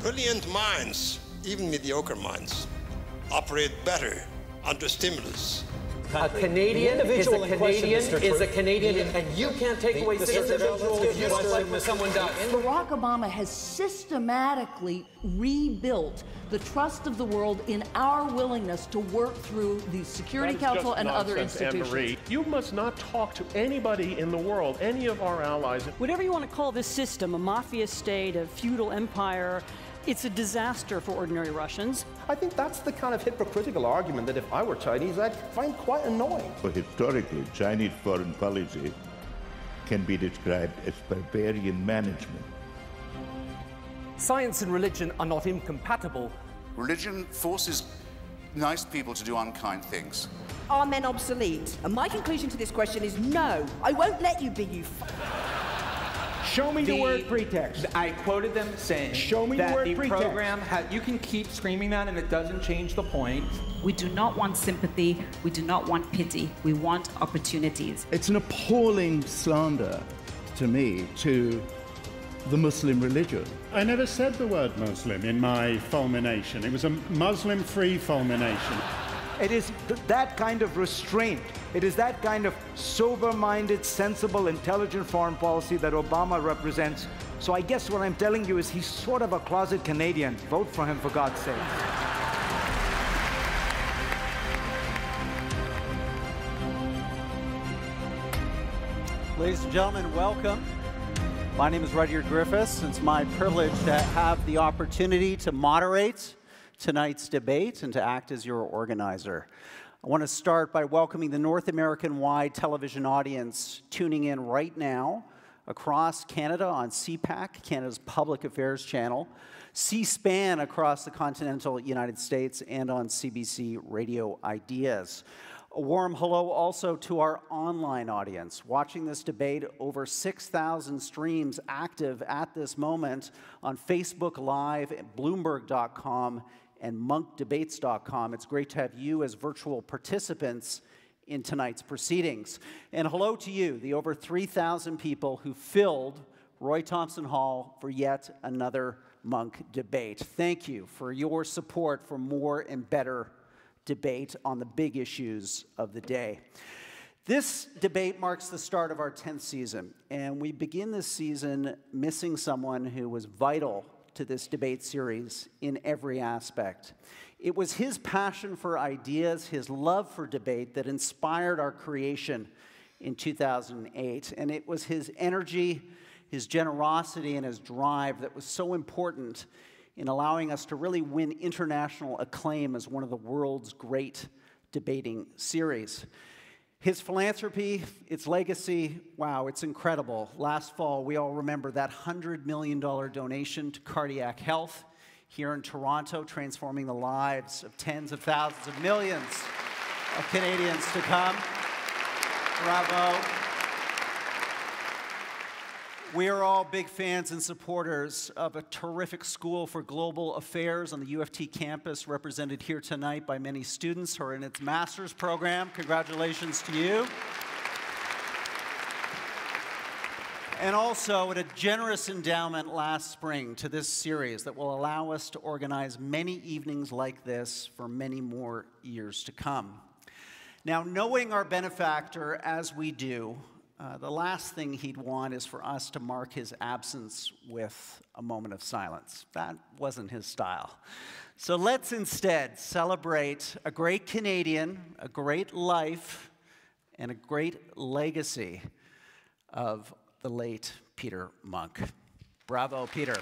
Brilliant minds, even mediocre minds, operate better under stimulus. A Canadian is a Canadian, and you can't take away citizenship if you let someone die. Barack Obama has systematically rebuilt the trust of the world in our willingness to work through the Security Council and other institutions. Anne-Marie. You must not talk to anybody in the world, any of our allies. Whatever you want to call this system, a mafia state, a feudal empire, it's a disaster for ordinary Russians. I think that's the kind of hypocritical argument that if I were Chinese, I'd find quite annoying. So historically, Chinese foreign policy can be described as barbarian management. Science and religion are not incompatible. Religion forces nice people to do unkind things. Are men obsolete? And my conclusion to this question is no. I won't let you be, you Show me the word pretext. I quoted them saying Show me that the word the pretext. program you can keep screaming that and it doesn't change the point. We do not want sympathy. We do not want pity. We want opportunities. It's an appalling slander to me to the Muslim religion. I never said the word Muslim in my fulmination. It was a Muslim-free fulmination. It is that kind of restraint. It is that kind of sober-minded, sensible, intelligent foreign policy that Obama represents. So I guess what I'm telling you is he's sort of a closet Canadian. Vote for him, for God's sake. Ladies and gentlemen, welcome. My name is Rudyard Griffiths. It's my privilege to have the opportunity to moderate tonight's debate and to act as your organizer. I want to start by welcoming the North American-wide television audience tuning in right now across Canada on CPAC, Canada's public affairs channel, C-SPAN across the continental United States, and on CBC Radio Ideas. A warm hello also to our online audience, watching this debate, over 6,000 streams active at this moment on Facebook Live, at Bloomberg.com, and monkdebates.com. It's great to have you as virtual participants in tonight's proceedings. And hello to you, the over 3,000 people who filled Roy Thomson Hall for yet another Munk Debate. Thank you for your support for more and better debate on the big issues of the day. This debate marks the start of our 10th season, and we begin this season missing someone who was vital to this debate series in every aspect. It was his passion for ideas, his love for debate that inspired our creation in 2008, and it was his energy, his generosity, and his drive that was so important in allowing us to really win international acclaim as one of the world's great debating series. His philanthropy, its legacy, wow, it's incredible. Last fall, we all remember that $100 million donation to cardiac health here in Toronto, transforming the lives of tens of thousands of millions of Canadians to come. Bravo. We are all big fans and supporters of a terrific school for global affairs on the U of T campus, represented here tonight by many students who are in its master's program. Congratulations to you. And also at a generous endowment last spring to this series that will allow us to organize many evenings like this for many more years to come. Now, knowing our benefactor as we do, the last thing he'd want is for us to mark his absence with a moment of silence. That wasn't his style. So let's instead celebrate a great Canadian, a great life, and a great legacy of the late Peter Munk. Bravo, Peter.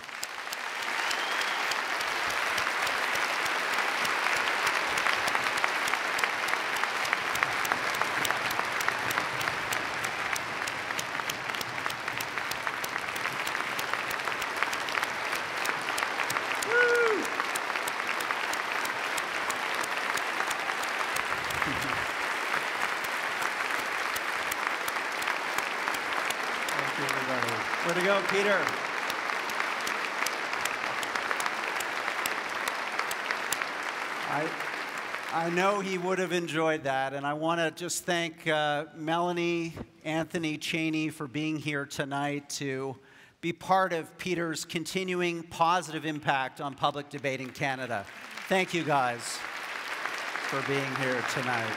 Way to go, Peter. I know he would have enjoyed that, and I want to just thank Melanie, Anthony, Cheney for being here tonight to be part of Peter's continuing positive impact on public debate in Canada. Thank you guys for being here tonight.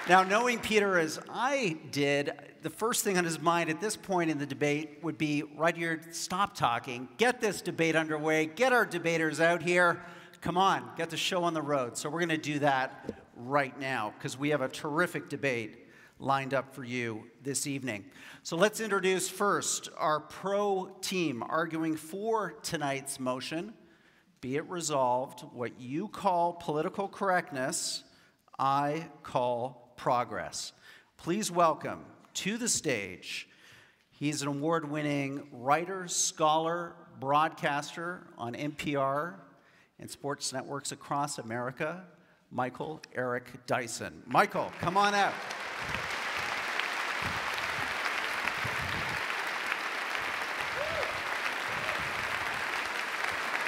Now, knowing Peter as I did, the first thing on his mind at this point in the debate would be, Rudyard, stop talking, get this debate underway, get our debaters out here, come on, get the show on the road. So we're going to do that right now, because we have a terrific debate lined up for you this evening. So let's introduce first our pro team arguing for tonight's motion. Be it resolved, what you call political correctness, I call progress. Please welcome to the stage, he's an award-winning writer, scholar, broadcaster on NPR and sports networks across America, Michael Eric Dyson. Michael, come on out.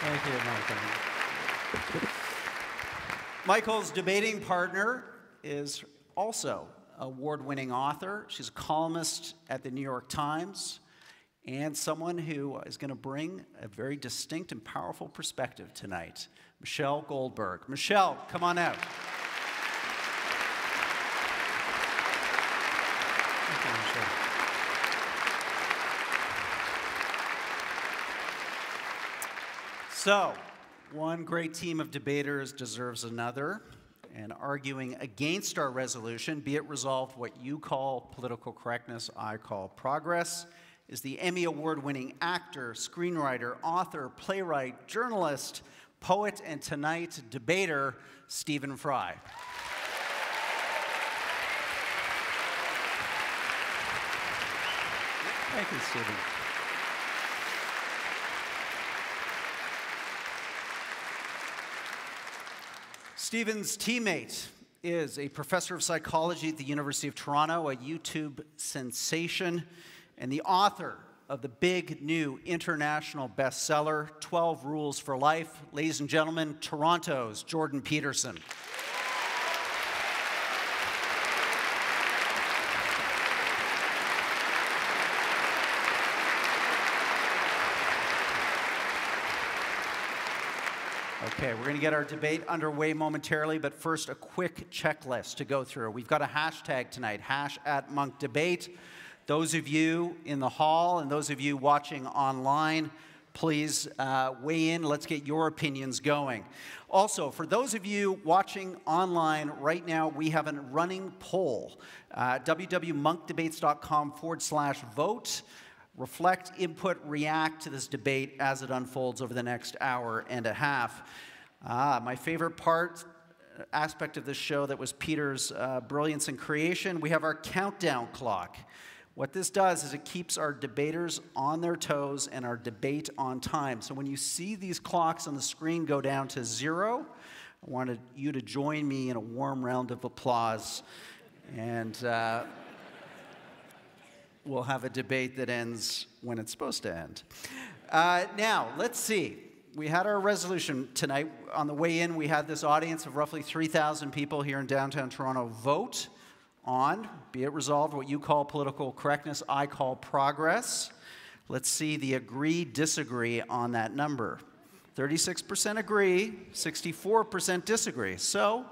Thank you, Michael. Michael's debating partner is also an award-winning author. She's a columnist at the New York Times and someone who is going to bring a very distinct and powerful perspective tonight. Michelle Goldberg. Michelle, come on out. Thank you, Michelle. So, one great team of debaters deserves another, and arguing against our resolution, be it resolved what you call political correctness, I call progress, is the Emmy Award-winning actor, screenwriter, author, playwright, journalist, poet, and tonight debater, Stephen Fry. Thank you, Stephen. Stephen's teammate is a professor of psychology at the University of Toronto, a YouTube sensation, and the author of the big new international bestseller, 12 Rules for Life. Ladies and gentlemen, Toronto's Jordan Peterson. Okay, we're going to get our debate underway momentarily, but first a quick checklist to go through. We've got a hashtag tonight, #Munk Debate. Those of you in the hall and those of you watching online, please weigh in. Let's get your opinions going. Also, for those of you watching online right now, we have a running poll, www.monkdebates.com/vote. Reflect, input, react to this debate as it unfolds over the next hour and a half. My favorite aspect of this show that was Peter's brilliance and creation, we have our countdown clock. What this does is it keeps our debaters on their toes and our debate on time. So when you see these clocks on the screen go down to 0, I wanted you to join me in a warm round of applause. And we'll have a debate that ends when it's supposed to end. Now, let's see. We had our resolution tonight. On the way in, we had this audience of roughly 3,000 people here in downtown Toronto vote on, be it resolved, what you call political correctness, I call progress. Let's see the agree, disagree on that number. 36% agree, 64% disagree. So,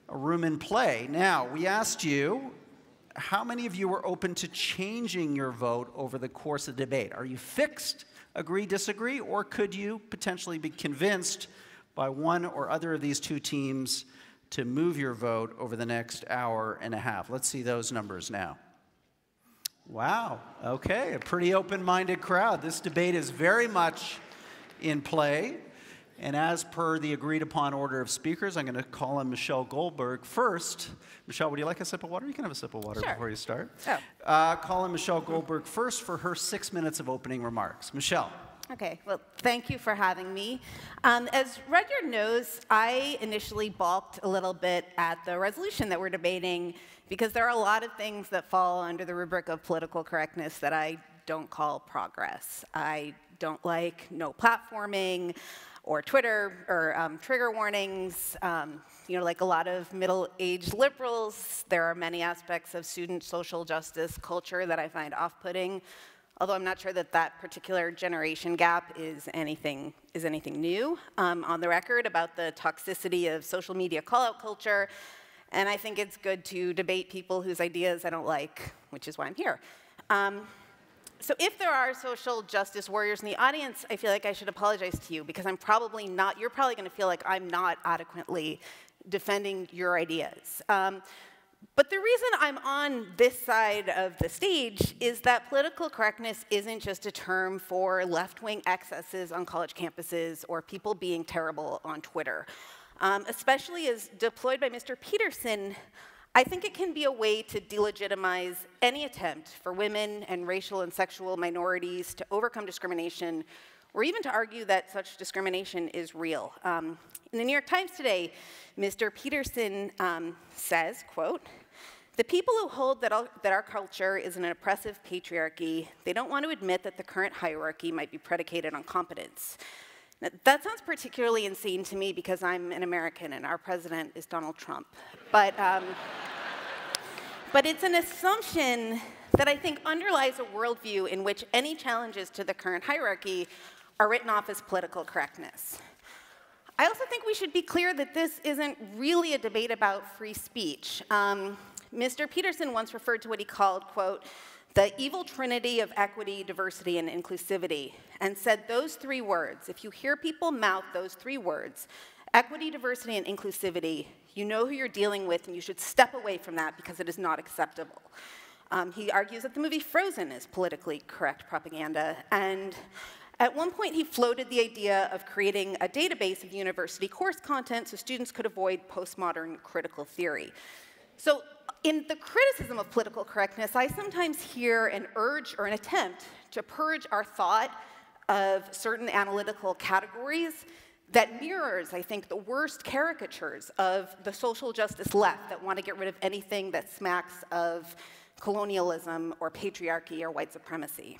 a room in play. Now, we asked you, how many of you were open to changing your vote over the course of the debate? Are you fixed, agree, disagree, or could you potentially be convinced by one or other of these two teams to move your vote over the next hour and a half? Let's see those numbers now. Wow, okay, a pretty open-minded crowd. This debate is very much in play. And as per the agreed-upon order of speakers, I'm going to call on Michelle Goldberg first. Michelle, would you like a sip of water? You can have a sip of water before you start. Oh. Call on Michelle Goldberg first for her 6 minutes of opening remarks. Michelle. Okay, well, thank you for having me. As Rudyard knows, I initially balked a little bit at the resolution that we're debating because there are a lot of things that fall under the rubric of political correctness that I don't call progress. I don't like no platforming or Twitter or trigger warnings. Like a lot of middle-aged liberals, there are many aspects of student social justice culture that I find off-putting. although I'm not sure that that particular generation gap is anything new, on the record about the toxicity of social media call-out culture. And I think it's good to debate people whose ideas I don't like, which is why I'm here. So if there are social justice warriors in the audience, I feel like I should apologize to you, because I'm probably not, you're probably going to feel like I'm not adequately defending your ideas. But the reason I'm on this side of the stage is that political correctness isn't just a term for left-wing excesses on college campuses or people being terrible on Twitter. Especially as deployed by Mr. Peterson, I think it can be a way to delegitimize any attempt for women and racial and sexual minorities to overcome discrimination, or even to argue that such discrimination is real. In the New York Times today, Mr. Peterson says, quote, "The people who hold that our culture is an oppressive patriarchy, they don't want to admit that the current hierarchy might be predicated on competence." Now, that sounds particularly insane to me because I'm an American and our president is Donald Trump. But it's an assumption that I think underlies a worldview in which any challenges to the current hierarchy are written off as political correctness. I also think we should be clear that this isn't really a debate about free speech. Mr. Peterson once referred to what he called, quote, "the evil trinity of equity, diversity, and inclusivity," and said those three words, if you hear people mouth those three words, equity, diversity, and inclusivity, you know who you're dealing with, and you should step away from that because it is not acceptable. He argues that the movie Frozen is politically correct propaganda, and at one point he floated the idea of creating a database of university course content so students could avoid postmodern critical theory. So in the criticism of political correctness, I sometimes hear an urge or an attempt to purge our thought of certain analytical categories that mirrors, I think, the worst caricatures of the social justice left that want to get rid of anything that smacks of colonialism or patriarchy or white supremacy.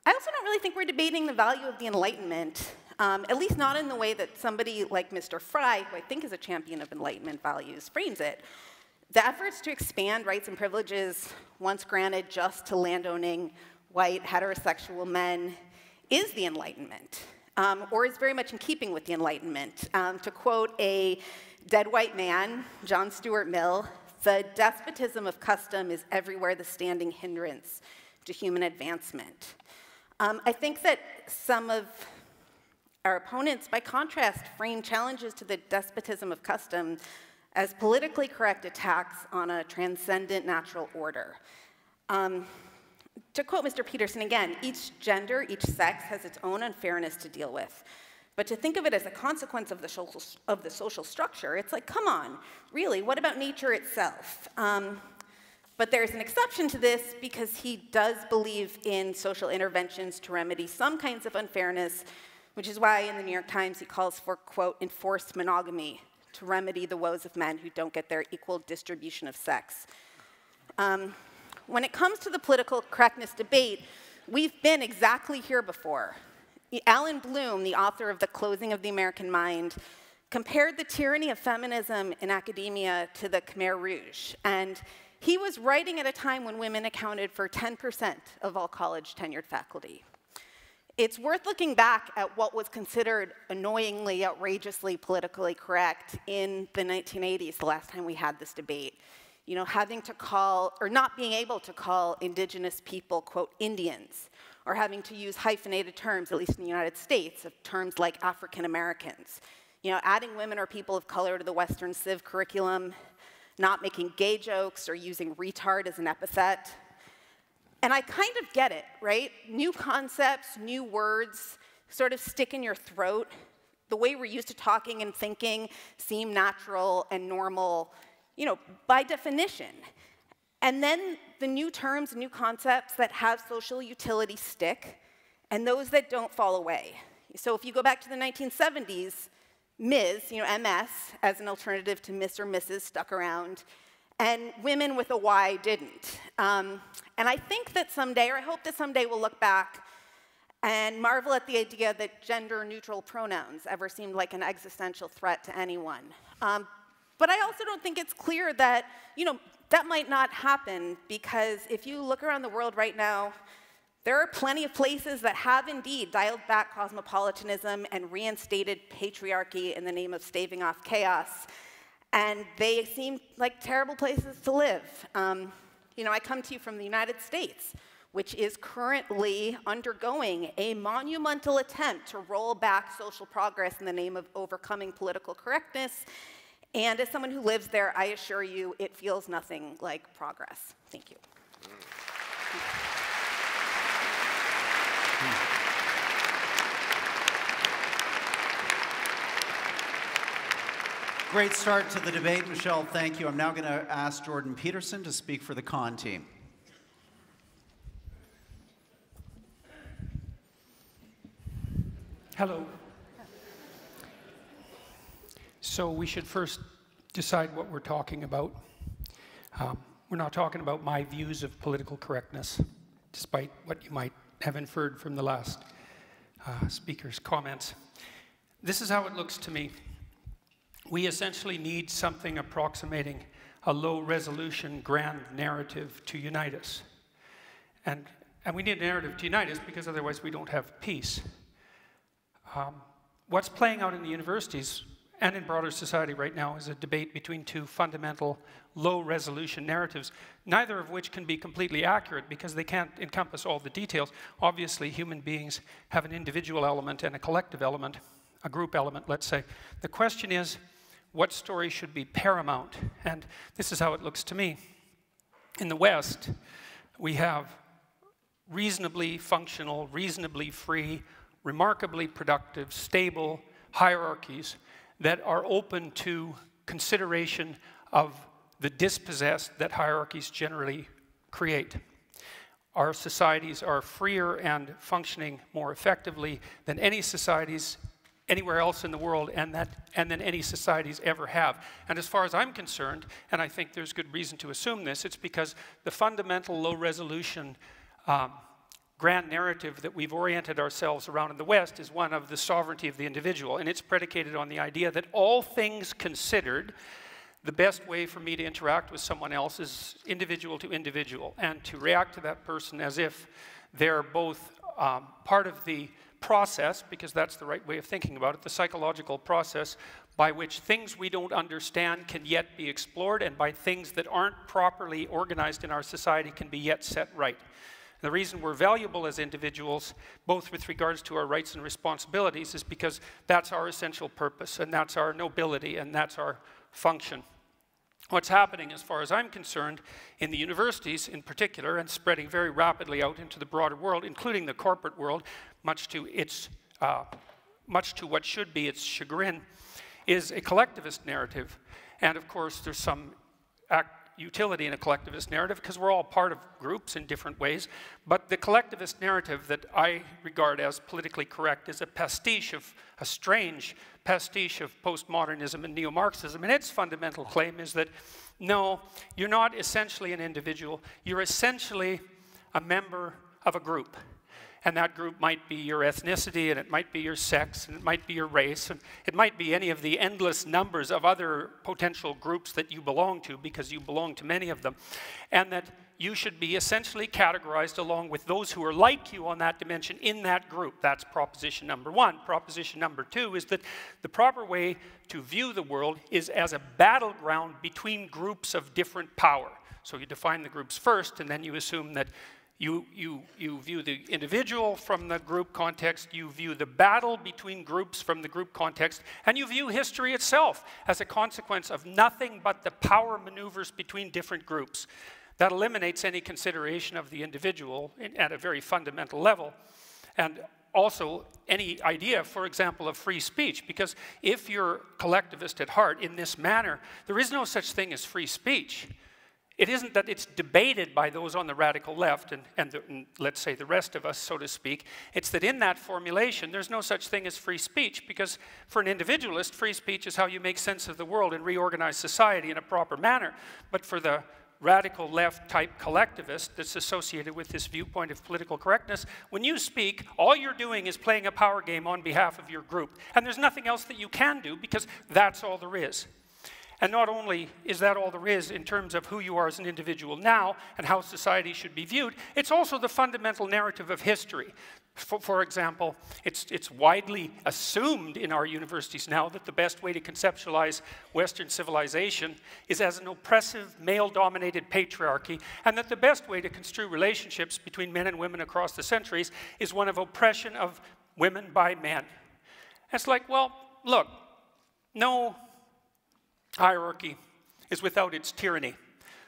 I also don't really think we're debating the value of the Enlightenment, at least not in the way that somebody like Mr. Fry, who I think is a champion of Enlightenment values, frames it. The efforts to expand rights and privileges once granted just to landowning white heterosexual men is the Enlightenment, or is very much in keeping with the Enlightenment. To quote a dead white man, John Stuart Mill, "The despotism of custom is everywhere the standing hindrance to human advancement." I think that some of our opponents, by contrast, frame challenges to the despotism of custom as politically correct attacks on a transcendent natural order. To quote Mr. Peterson again, each gender, each sex has its own unfairness to deal with. But to think of it as a consequence of the social structure, it's like, come on, really, what about nature itself? But there's an exception to this because he does believe in social interventions to remedy some kinds of unfairness, which is why in the New York Times he calls for, quote, "enforced monogamy," to remedy the woes of men who don't get their equal distribution of sex. When it comes to the political correctness debate, we've been exactly here before. Alan Bloom, the author of The Closing of the American Mind, compared the tyranny of feminism in academia to the Khmer Rouge. And he was writing at a time when women accounted for 10% of all college tenured faculty. It's worth looking back at what was considered annoyingly, outrageously politically correct in the 1980s, the last time we had this debate. You know, having to call, or not being able to call indigenous people, quote, Indians, or having to use hyphenated terms, at least in the United States, of terms like African Americans. You know, adding women or people of color to the Western Civ curriculum, not making gay jokes or using retard as an epithet. And I kind of get it, right? New concepts, new words sort of stick in your throat. The way we're used to talking and thinking seem natural and normal, you know, by definition. And then the new terms, new concepts that have social utility stick, and those that don't fall away. So if you go back to the 1970s, Ms., you know, MS, as an alternative to Miss or Mrs. stuck around, and women with a Y didn't. And I think that someday, or I hope that someday we'll look back and marvel at the idea that gender-neutral pronouns ever seemed like an existential threat to anyone. But I also don't think it's clear that, you know, that might not happen, because if you look around the world right now, There are plenty of places that have indeed dialed back cosmopolitanism and reinstated patriarchy in the name of staving off chaos. And they seem like terrible places to live. You know, I come to you from the United States, which is currently undergoing a monumental attempt to roll back social progress in the name of overcoming political correctness. And as someone who lives there, I assure you, it feels nothing like progress. Thank you. Great start to the debate, Michelle. Thank you. I'm now going to ask Jordan Peterson to speak for the con team. Hello. So we should first decide what we're talking about. We're not talking about my views of political correctness, despite what you might have inferred from the last speaker's comments. This is how it looks to me. We essentially need something approximating a low-resolution grand narrative to unite us. And we need a narrative to unite us because otherwise we don't have peace. What's playing out in the universities and in broader society right now is a debate between two fundamental low-resolution narratives, neither of which can be completely accurate because they can't encompass all the details. Obviously, human beings have an individual element and a collective element, a group element, let's say. The question is, what story should be paramount? And this is how it looks to me. In the West, we have reasonably functional, reasonably free, remarkably productive, stable hierarchies that are open to consideration of the dispossessed that hierarchies generally create. Our societies are freer and functioning more effectively than any societies anywhere else in the world and than any societies ever have. And as far as I'm concerned, and I think there's good reason to assume this, it's because the fundamental low-resolution grand narrative that we've oriented ourselves around in the West is one of the sovereignty of the individual, and it's predicated on the idea that all things considered, the best way for me to interact with someone else is individual to individual, and to react to that person as if they're both part of the process, because that's the right way of thinking about it, the psychological process by which things we don't understand can yet be explored, and by things that aren't properly organized in our society can be yet set right. The reason we're valuable as individuals, both with regards to our rights and responsibilities, is because that's our essential purpose, and that's our nobility, and that's our function. What's happening, as far as I'm concerned, in the universities in particular, and spreading very rapidly out into the broader world, including the corporate world, much to what should be its chagrin, is a collectivist narrative. And of course, there's some utility in a collectivist narrative because we're all part of groups in different ways, but the collectivist narrative that I regard as politically correct is a strange pastiche of postmodernism and neo-Marxism, and its fundamental claim is that no, you're not essentially an individual, you're essentially a member of a group. And that group might be your ethnicity, and it might be your sex, and it might be your race, and it might be any of the endless numbers of other potential groups that you belong to, because you belong to many of them. And that you should be essentially categorized along with those who are like you on that dimension in that group. That's proposition number one. Proposition number two is that the proper way to view the world is as a battleground between groups of different power. So you define the groups first, and then you assume that you view the individual from the group context, you view the battle between groups from the group context, and you view history itself as a consequence of nothing but the power maneuvers between different groups. That eliminates any consideration of the individual at a very fundamental level, and also any idea, for example, of free speech, because if you're collectivist at heart in this manner, there is no such thing as free speech. It isn't that it's debated by those on the radical left and let's say the rest of us, so to speak. It's that in that formulation, there's no such thing as free speech, because for an individualist, free speech is how you make sense of the world and reorganize society in a proper manner. But for the radical left type collectivist that's associated with this viewpoint of political correctness, when you speak, all you're doing is playing a power game on behalf of your group. And there's nothing else that you can do, because that's all there is. And not only is that all there is in terms of who you are as an individual now and how society should be viewed, it's also the fundamental narrative of history. For example, it's widely assumed in our universities now that the best way to conceptualize Western civilization is as an oppressive, male-dominated patriarchy, and that the best way to construe relationships between men and women across the centuries is one of oppression of women by men. It's like, well, look, no hierarchy is without its tyranny.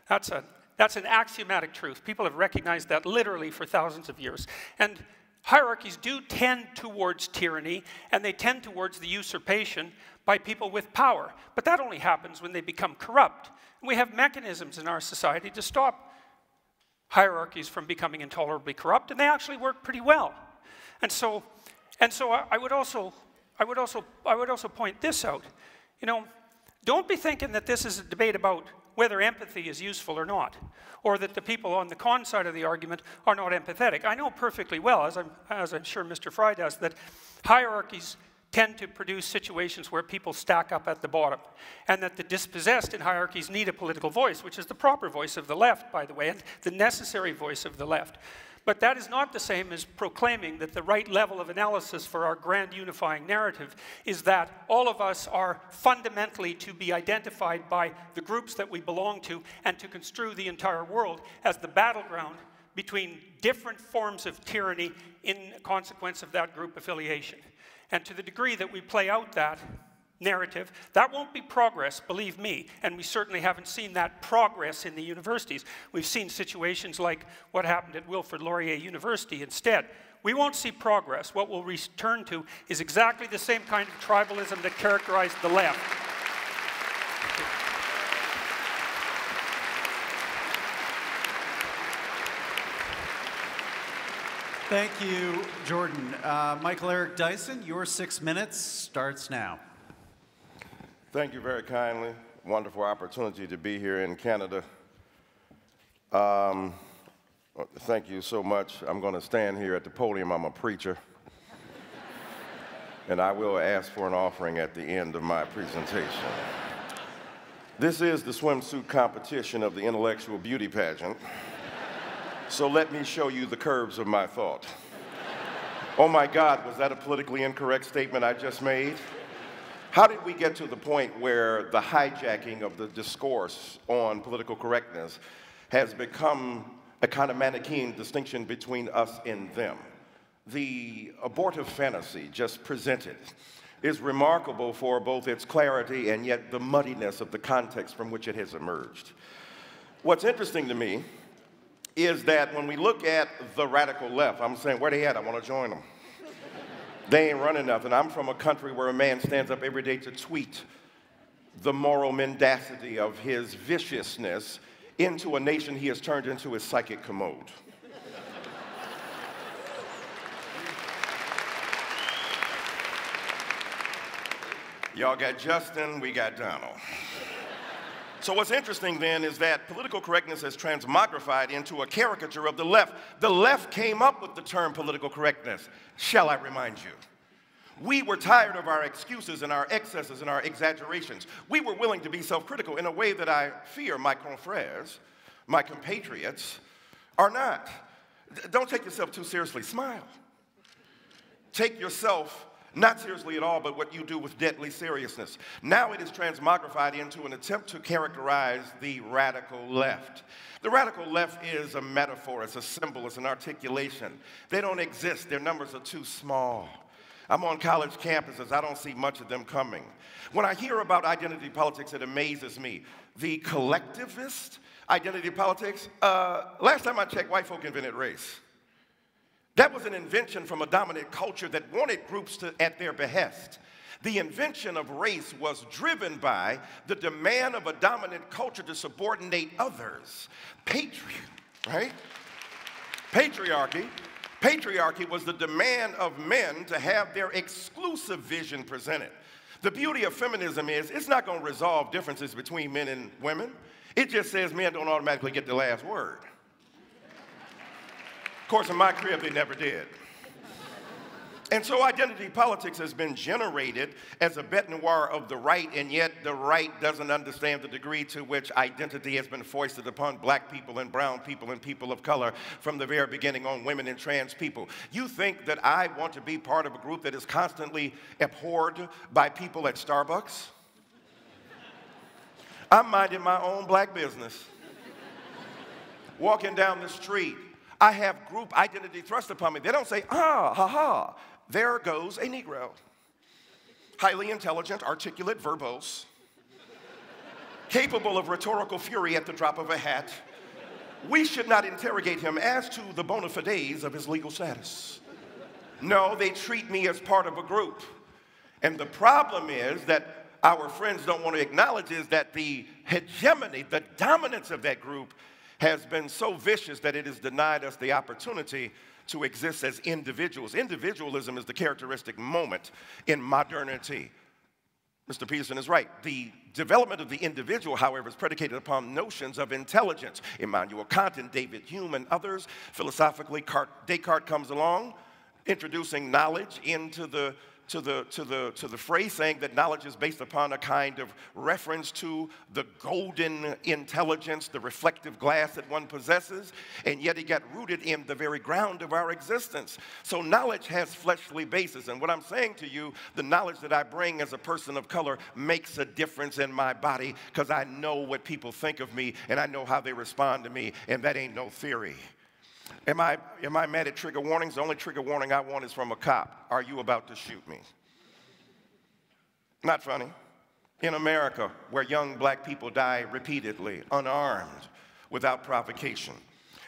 That's an axiomatic truth. People have recognized that literally for thousands of years. And hierarchies do tend towards tyranny, and they tend towards the usurpation by people with power. But that only happens when they become corrupt. And we have mechanisms in our society to stop hierarchies from becoming intolerably corrupt, and they actually work pretty well. And so I would also point this out. You know, don't be thinking that this is a debate about whether empathy is useful or not, or that the people on the con side of the argument are not empathetic. I know perfectly well, as I'm sure Mr. Fry does, that hierarchies tend to produce situations where people stack up at the bottom, and that the dispossessed in hierarchies need a political voice, which is the proper voice of the left, by the way, and the necessary voice of the left. But that is not the same as proclaiming that the right level of analysis for our grand unifying narrative is that all of us are fundamentally to be identified by the groups that we belong to and to construe the entire world as the battleground between different forms of tyranny in consequence of that group affiliation. And to the degree that we play out that narrative, that won't be progress, believe me, and we certainly haven't seen that progress in the universities. We've seen situations like what happened at Wilfrid Laurier University instead. We won't see progress. What we'll return to is exactly the same kind of tribalism that characterized the left. Thank you, Jordan. Michael Eric Dyson, your 6 minutes starts now. Thank you very kindly. Wonderful opportunity to be here in Canada. Thank you so much. I'm going to stand here at the podium. I'm a preacher. And I will ask for an offering at the end of my presentation. This is the swimsuit competition of the intellectual beauty pageant. So let me show you the curves of my thought. Oh my God, was that a politically incorrect statement I just made? How did we get to the point where the hijacking of the discourse on political correctness has become a kind of Manichaean distinction between us and them? The abortive fantasy just presented is remarkable for both its clarity and yet the muddiness of the context from which it has emerged. What's interesting to me is that when we look at the radical left, I'm saying, where they at? I want to join them. They ain't running nothing. I'm from a country where a man stands up every day to tweet the moral mendacity of his viciousness into a nation he has turned into his psychic commode. Y'all got Justin, we got Donald. So what's interesting then is that political correctness has transmogrified into a caricature of the left. The left came up with the term political correctness, shall I remind you. We were tired of our excuses and our excesses and our exaggerations. We were willing to be self-critical in a way that I fear my confrères, my compatriots, are not. Don't take yourself too seriously. Smile. Take yourself not seriously at all, but what you do with deadly seriousness. Now it is transmogrified into an attempt to characterize the radical left. The radical left is a metaphor, it's a symbol, it's an articulation. They don't exist, their numbers are too small. I'm on college campuses, I don't see much of them coming. When I hear about identity politics, it amazes me. The collectivist identity politics, last time I checked, white folk invented race. That was an invention from a dominant culture that wanted groups to, at their behest. The invention of race was driven by the demand of a dominant culture to subordinate others. Right? Patriarchy was the demand of men to have their exclusive vision presented. The beauty of feminism is it's not going to resolve differences between men and women. It just says men don't automatically get the last word. Of course, in my crib, they never did. And so identity politics has been generated as a bête noire of the right, and yet the right doesn't understand the degree to which identity has been foisted upon black people and brown people and people of color from the very beginning on women and trans people. You think that I want to be part of a group that is constantly abhorred by people at Starbucks? I'm minding my own black business. Walking down the street, I have group identity thrust upon me. They don't say, ah, ha, ha. There goes a Negro. Highly intelligent, articulate, verbose, capable of rhetorical fury at the drop of a hat. We should not interrogate him as to the bona fides of his legal status. No, they treat me as part of a group. And the problem is that our friends don't want to acknowledge is that the hegemony, the dominance of that group has been so vicious that it has denied us the opportunity to exist as individuals. Individualism is the characteristic moment in modernity. Mr. Peterson is right. The development of the individual, however, is predicated upon notions of intelligence. Immanuel Kant and David Hume and others, philosophically, Descartes comes along, introducing knowledge into the phrase, saying that knowledge is based upon a kind of reference to the golden intelligence, the reflective glass that one possesses, and yet it got rooted in the very ground of our existence. So knowledge has fleshly basis, and what I'm saying to you, the knowledge that I bring as a person of color makes a difference in my body because I know what people think of me and I know how they respond to me, and that ain't no theory. Am I mad at trigger warnings? The only trigger warning I want is from a cop. Are you about to shoot me? Not funny. In America, where young black people die repeatedly, unarmed, without provocation.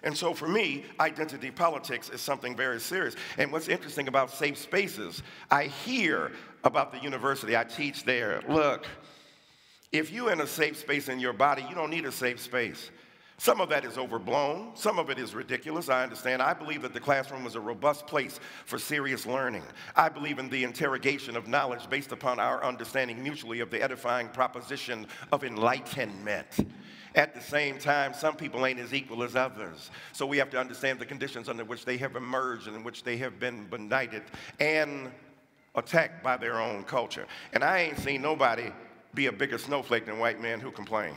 And so for me, identity politics is something very serious. And what's interesting about safe spaces, I hear about the university. I teach there. Look, if you're in a safe space in your body, you don't need a safe space. Some of that is overblown. Some of it is ridiculous. I understand. I believe that the classroom is a robust place for serious learning. I believe in the interrogation of knowledge based upon our understanding mutually of the edifying proposition of enlightenment. At the same time, some people ain't as equal as others. So we have to understand the conditions under which they have emerged and in which they have been benighted and attacked by their own culture. And I ain't seen nobody be a bigger snowflake than white men who complain.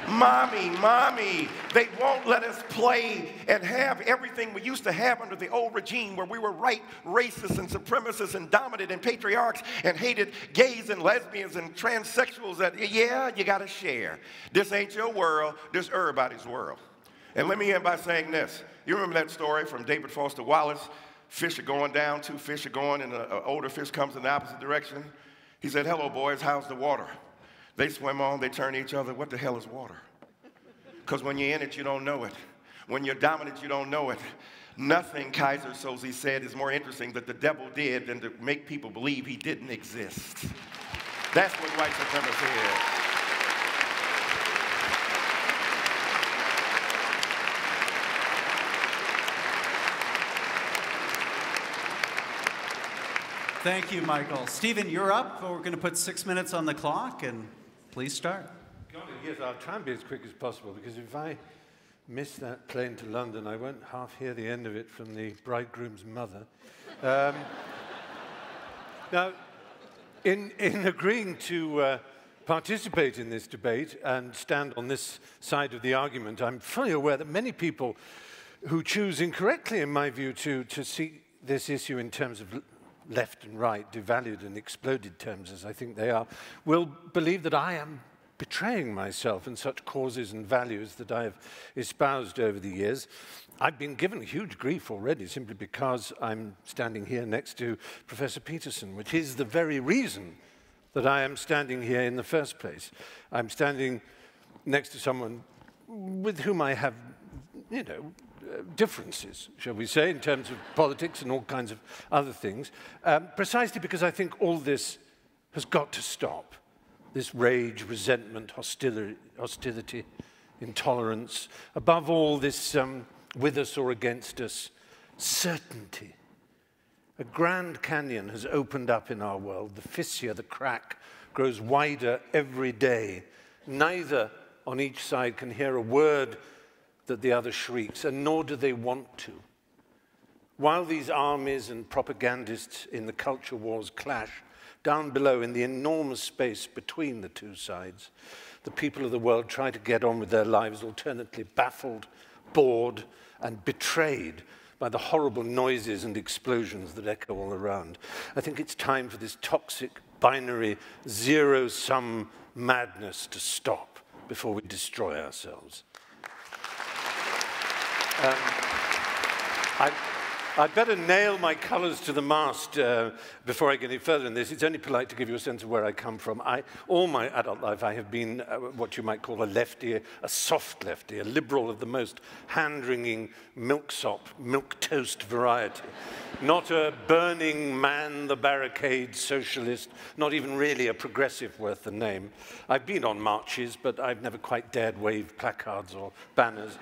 Mommy, they won't let us play and have everything we used to have under the old regime where we were right racists and supremacists and dominant and patriarchs and hated gays and lesbians and transsexuals that, yeah, you got to share. This ain't your world, this everybody's world. And let me end by saying this. You remember that story from David Foster Wallace? Fish are going down, two fish are going, and an older fish comes in the opposite direction. He said, hello, boys, how's the water? They swim on, they turn to each other, what the hell is water? Because when you're in it, you don't know it. When you're dominant, you don't know it. Nothing, Kaiser Soze said, is more interesting that the devil did than to make people believe he didn't exist. That's what white supremacy is. Thank you, Michael. Stephen, you're up. We're going to put 6 minutes on the clock, and please start. Yes, I'll try and be as quick as possible, because if I miss that plane to London, I won't half hear the end of it from the bridegroom's mother. Now, in agreeing to participate in this debate and stand on this side of the argument, I'm fully aware that many people who choose incorrectly, in my view, to see this issue in terms of left and right, devalued and exploded terms, as I think they are, will believe that I am betraying myself in such causes and values that I have espoused over the years. I've been given huge grief already simply because I'm standing here next to Professor Peterson, which is the very reason that I am standing here in the first place. I'm standing next to someone with whom I have, differences, shall we say, in terms of politics and all kinds of other things, precisely because I think all this has got to stop. This rage, resentment, hostility, intolerance, above all this with us or against us, certainty. A grand canyon has opened up in our world. The fissure, the crack, grows wider every day. Neither on each side can hear a word that the other shrieks, and nor do they want to. while these armies and propagandists in the culture wars clash, down below in the enormous space between the two sides, the people of the world try to get on with their lives, alternately baffled, bored, and betrayed by the horrible noises and explosions that echo all around. I think it's time for this toxic, binary, zero-sum madness to stop before we destroy ourselves. I'd better nail my colours to the mast before I get any further in this. It's only polite to give you a sense of where I come from. All my adult life, I have been what you might call a lefty, a soft lefty, a liberal of the most hand-wringing milksop, milquetoast variety. Not a burning man-the-barricade socialist, not even really a progressive worth the name. I've been on marches, but I've never quite dared wave placards or banners.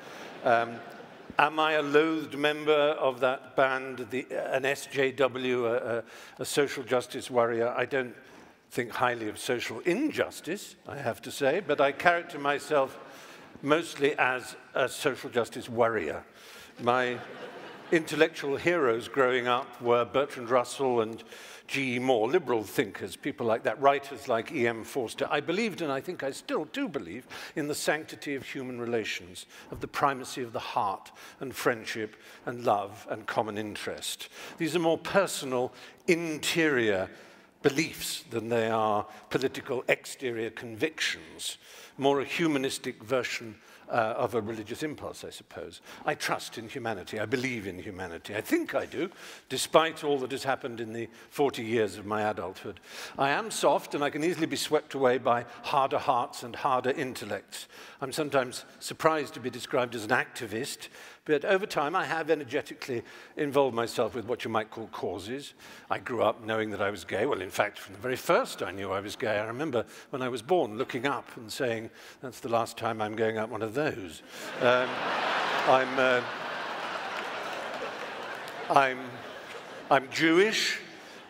Am I a loathed member of that band, an SJW, a social justice warrior? I don't think highly of social injustice, I have to say, but I character myself mostly as a social justice warrior. My intellectual heroes growing up were Bertrand Russell and G.E. Moore, liberal thinkers, people like that, writers like E.M. Forster. I believed, and I think I still do believe, in the sanctity of human relations, of the primacy of the heart and friendship and love and common interest. These are more personal, interior beliefs than they are political exterior convictions, more a humanistic version of a religious impulse, I suppose. I trust in humanity. I believe in humanity. I think I do, despite all that has happened in the 40 years of my adulthood. I am soft, and I can easily be swept away by harder hearts and harder intellects. I'm sometimes surprised to be described as an activist, but over time I have energetically involved myself with what you might call causes. I grew up knowing that I was gay. Well, in fact, from the very first I knew I was gay. I remember when I was born looking up and saying, that's the last time I'm going up one of those. I'm Jewish.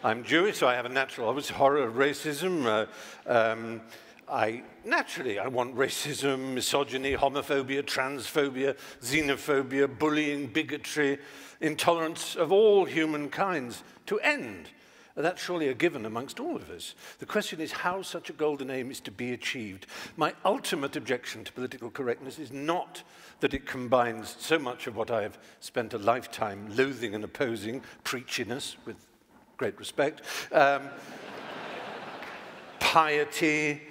I'm Jewish, so I have a natural, obvious horror of racism. Naturally, I want racism, misogyny, homophobia, transphobia, xenophobia, bullying, bigotry, intolerance of all human kinds to end. That's surely a given amongst all of us. The question is how such a golden aim is to be achieved. My ultimate objection to political correctness is not that it combines so much of what I have spent a lifetime loathing and opposing, preachiness, with great respect, piety,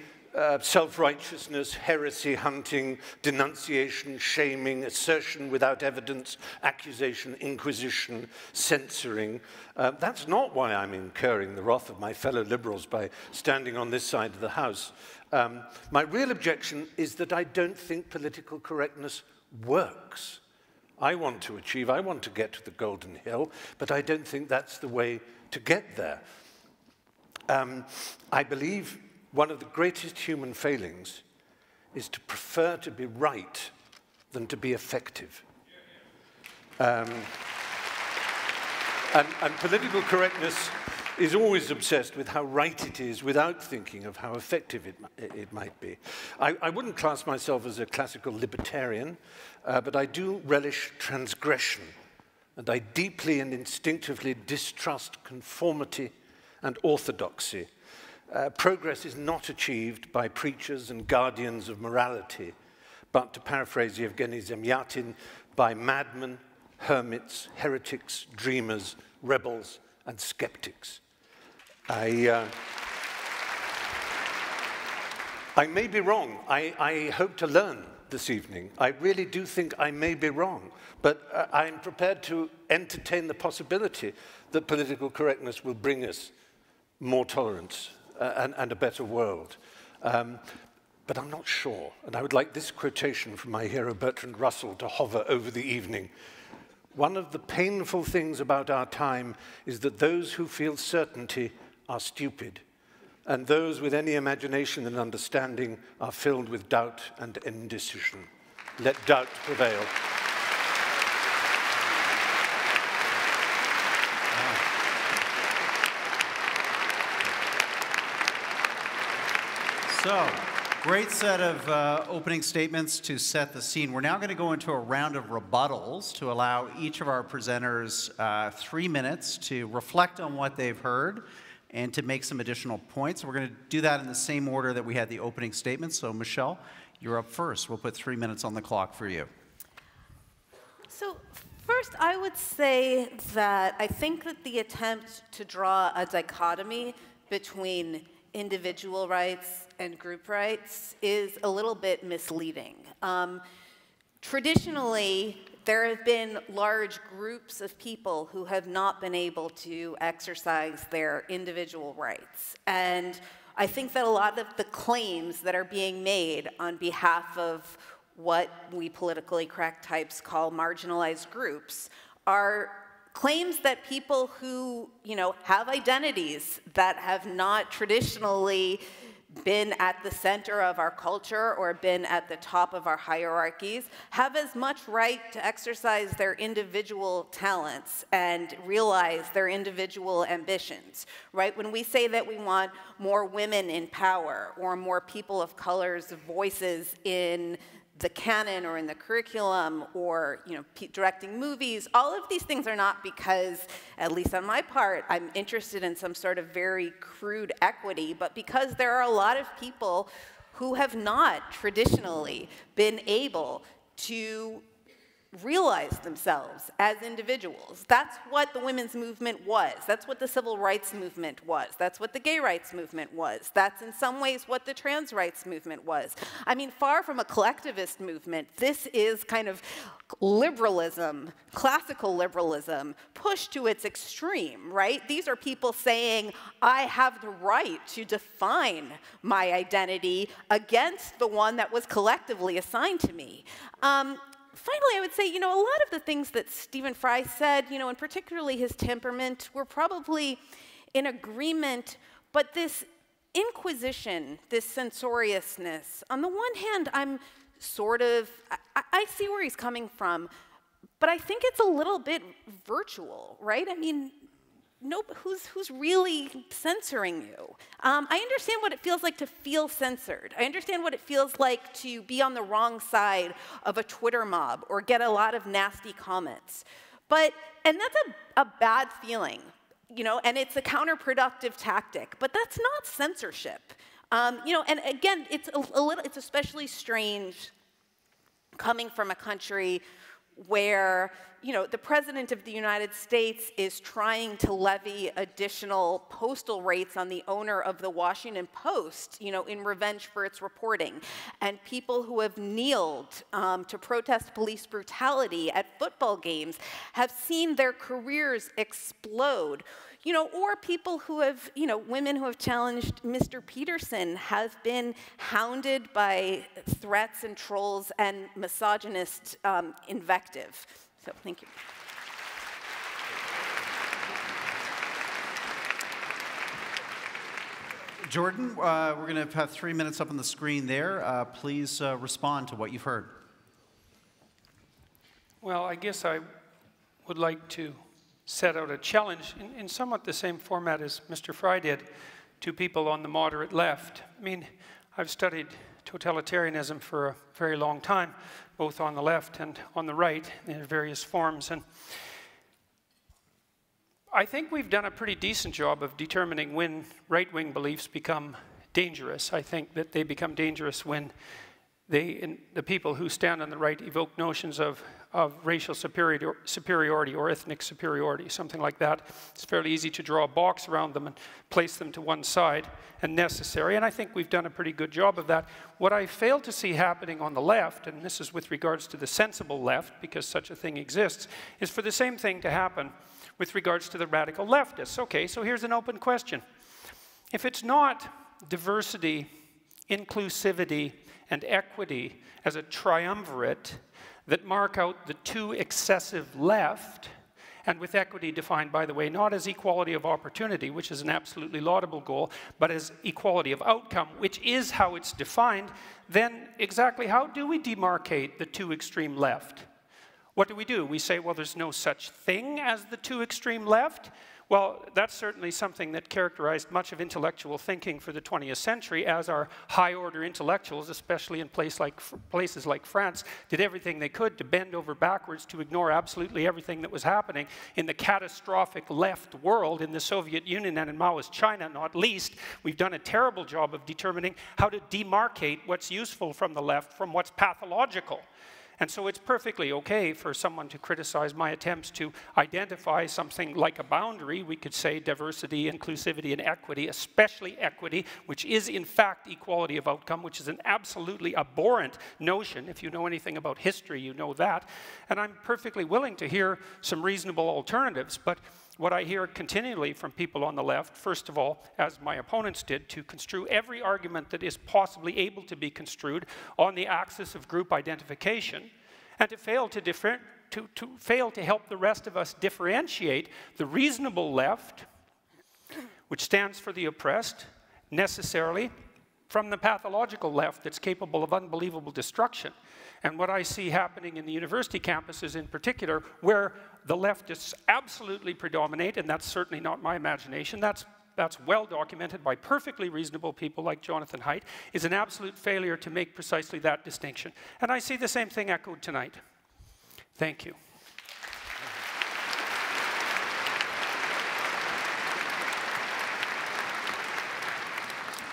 self-righteousness, heresy hunting, denunciation, shaming, assertion without evidence, accusation, inquisition, censoring. That's not why I'm incurring the wrath of my fellow liberals by standing on this side of the House. My real objection is that I don't think political correctness works. I want to get to the Golden Hill, but I don't think that's the way to get there. I believe one of the greatest human failings is to prefer to be right than to be effective. And political correctness is always obsessed with how right it is without thinking of how effective it might be. I wouldn't class myself as a classical libertarian, but I do relish transgression, and I deeply and instinctively distrust conformity and orthodoxy. Progress is not achieved by preachers and guardians of morality, but, to paraphrase Yevgeny Zemyatin, by madmen, hermits, heretics, dreamers, rebels, and skeptics. I may be wrong. I hope to learn this evening. I really do think I may be wrong, but I'm prepared to entertain the possibility that political correctness will bring us more tolerance and a better world. But I'm not sure, and I would like this quotation from my hero Bertrand Russell to hover over the evening. One of the painful things about our time is that those who feel certainty are stupid, and those with any imagination and understanding are filled with doubt and indecision. Let doubt prevail. So, Great set of opening statements to set the scene. We're now going to go into a round of rebuttals to allow each of our presenters 3 minutes to reflect on what they've heard and to make some additional points. We're going to do that in the same order that we had the opening statements. So, Michelle, you're up first. We'll put 3 minutes on the clock for you. So, first, I would say that I think that the attempt to draw a dichotomy between individual rights and group rights is a little bit misleading. Traditionally, there have been large groups of people who have not been able to exercise their individual rights. And I think that a lot of the claims that are being made on behalf of what we politically correct types call marginalized groups are claims that people who, have identities that have not traditionally been at the center of our culture or been at the top of our hierarchies have as much right to exercise their individual talents and realize their individual ambitions, right? When we say that we want more women in power or more people of color's voices in the canon or in the curriculum or directing movies, all of these things are not because, at least on my part, I'm interested in some sort of very crude equity, but because there are a lot of people who have not traditionally been able to realize themselves as individuals. That's what the women's movement was. That's what the civil rights movement was. That's what the gay rights movement was. That's in some ways what the trans rights movement was. I mean, far from a collectivist movement, this is kind of liberalism, classical liberalism, pushed to its extreme, right? These are people saying, I have the right to define my identity against the one that was collectively assigned to me. Finally, I would say, a lot of the things that Stephen Fry said, and particularly his temperament, were probably in agreement, but this inquisition, this censoriousness, on the one hand, I'm I see where he's coming from, but I think it's a little bit virtual, right? I mean, who's really censoring you? I understand what it feels like to feel censored. I understand what it feels like to be on the wrong side of a Twitter mob or get a lot of nasty comments. And that's a bad feeling, and it's a counterproductive tactic, but that's not censorship. And again, it's especially strange coming from a country where the President of the United States is trying to levy additional postal rates on the owner of the Washington Post, in revenge for its reporting. And people who have kneeled to protest police brutality at football games have seen their careers explode. Or people who have, women who have challenged Mr. Peterson have been hounded by threats and trolls and misogynist invective. So, thank you. Jordan, we're going to have 3 minutes up on the screen there. Please respond to what you've heard. Well, I guess I would like to set out a challenge in somewhat the same format as Mr. Fry did to people on the moderate left. I mean, I've studied totalitarianism for a very long time, both on the left and on the right in various forms. And I think we've done a pretty decent job of determining when right-wing beliefs become dangerous. I think that they become dangerous when the people who stand on the right evoke notions of racial superiority or ethnic superiority, something like that. It's fairly easy to draw a box around them and place them to one side and necessary, and I think we've done a pretty good job of that. What I fail to see happening on the left, and this is with regards to the sensible left, because such a thing exists, is for the same thing to happen with regards to the radical leftists. Okay, so here's an open question. If it's not diversity, inclusivity, and equity as a triumvirate that mark out the too excessive left, and with equity defined, by the way, not as equality of opportunity, which is an absolutely laudable goal, but as equality of outcome, which is how it's defined, then exactly how do we demarcate the too extreme left? What do? We say, well, there's no such thing as the too extreme left. Well, that's certainly something that characterized much of intellectual thinking for the 20th century, as our high-order intellectuals, especially in places like France, did everything they could to bend over backwards to ignore absolutely everything that was happening in the catastrophic left world, in the Soviet Union and in Maoist China, not least. We've done a terrible job of determining how to demarcate what's useful from the left from what's pathological. And so it's perfectly okay for someone to criticize my attempts to identify something like a boundary. We could say diversity, inclusivity, and equity, especially equity, which is in fact equality of outcome, which is an absolutely abhorrent notion. If you know anything about history, you know that. And I'm perfectly willing to hear some reasonable alternatives, but what I hear continually from people on the left, first of all, as my opponents did, to construe every argument that is possibly able to be construed on the axis of group identification, and to fail to help the rest of us differentiate the reasonable left, which stands for the oppressed, necessarily, from the pathological left that's capable of unbelievable destruction. And what I see happening in the university campuses in particular, where the leftists absolutely predominate, and that's certainly not my imagination, that's well documented by perfectly reasonable people like Jonathan Haidt, is an absolute failure to make precisely that distinction. And I see the same thing echoed tonight. Thank you.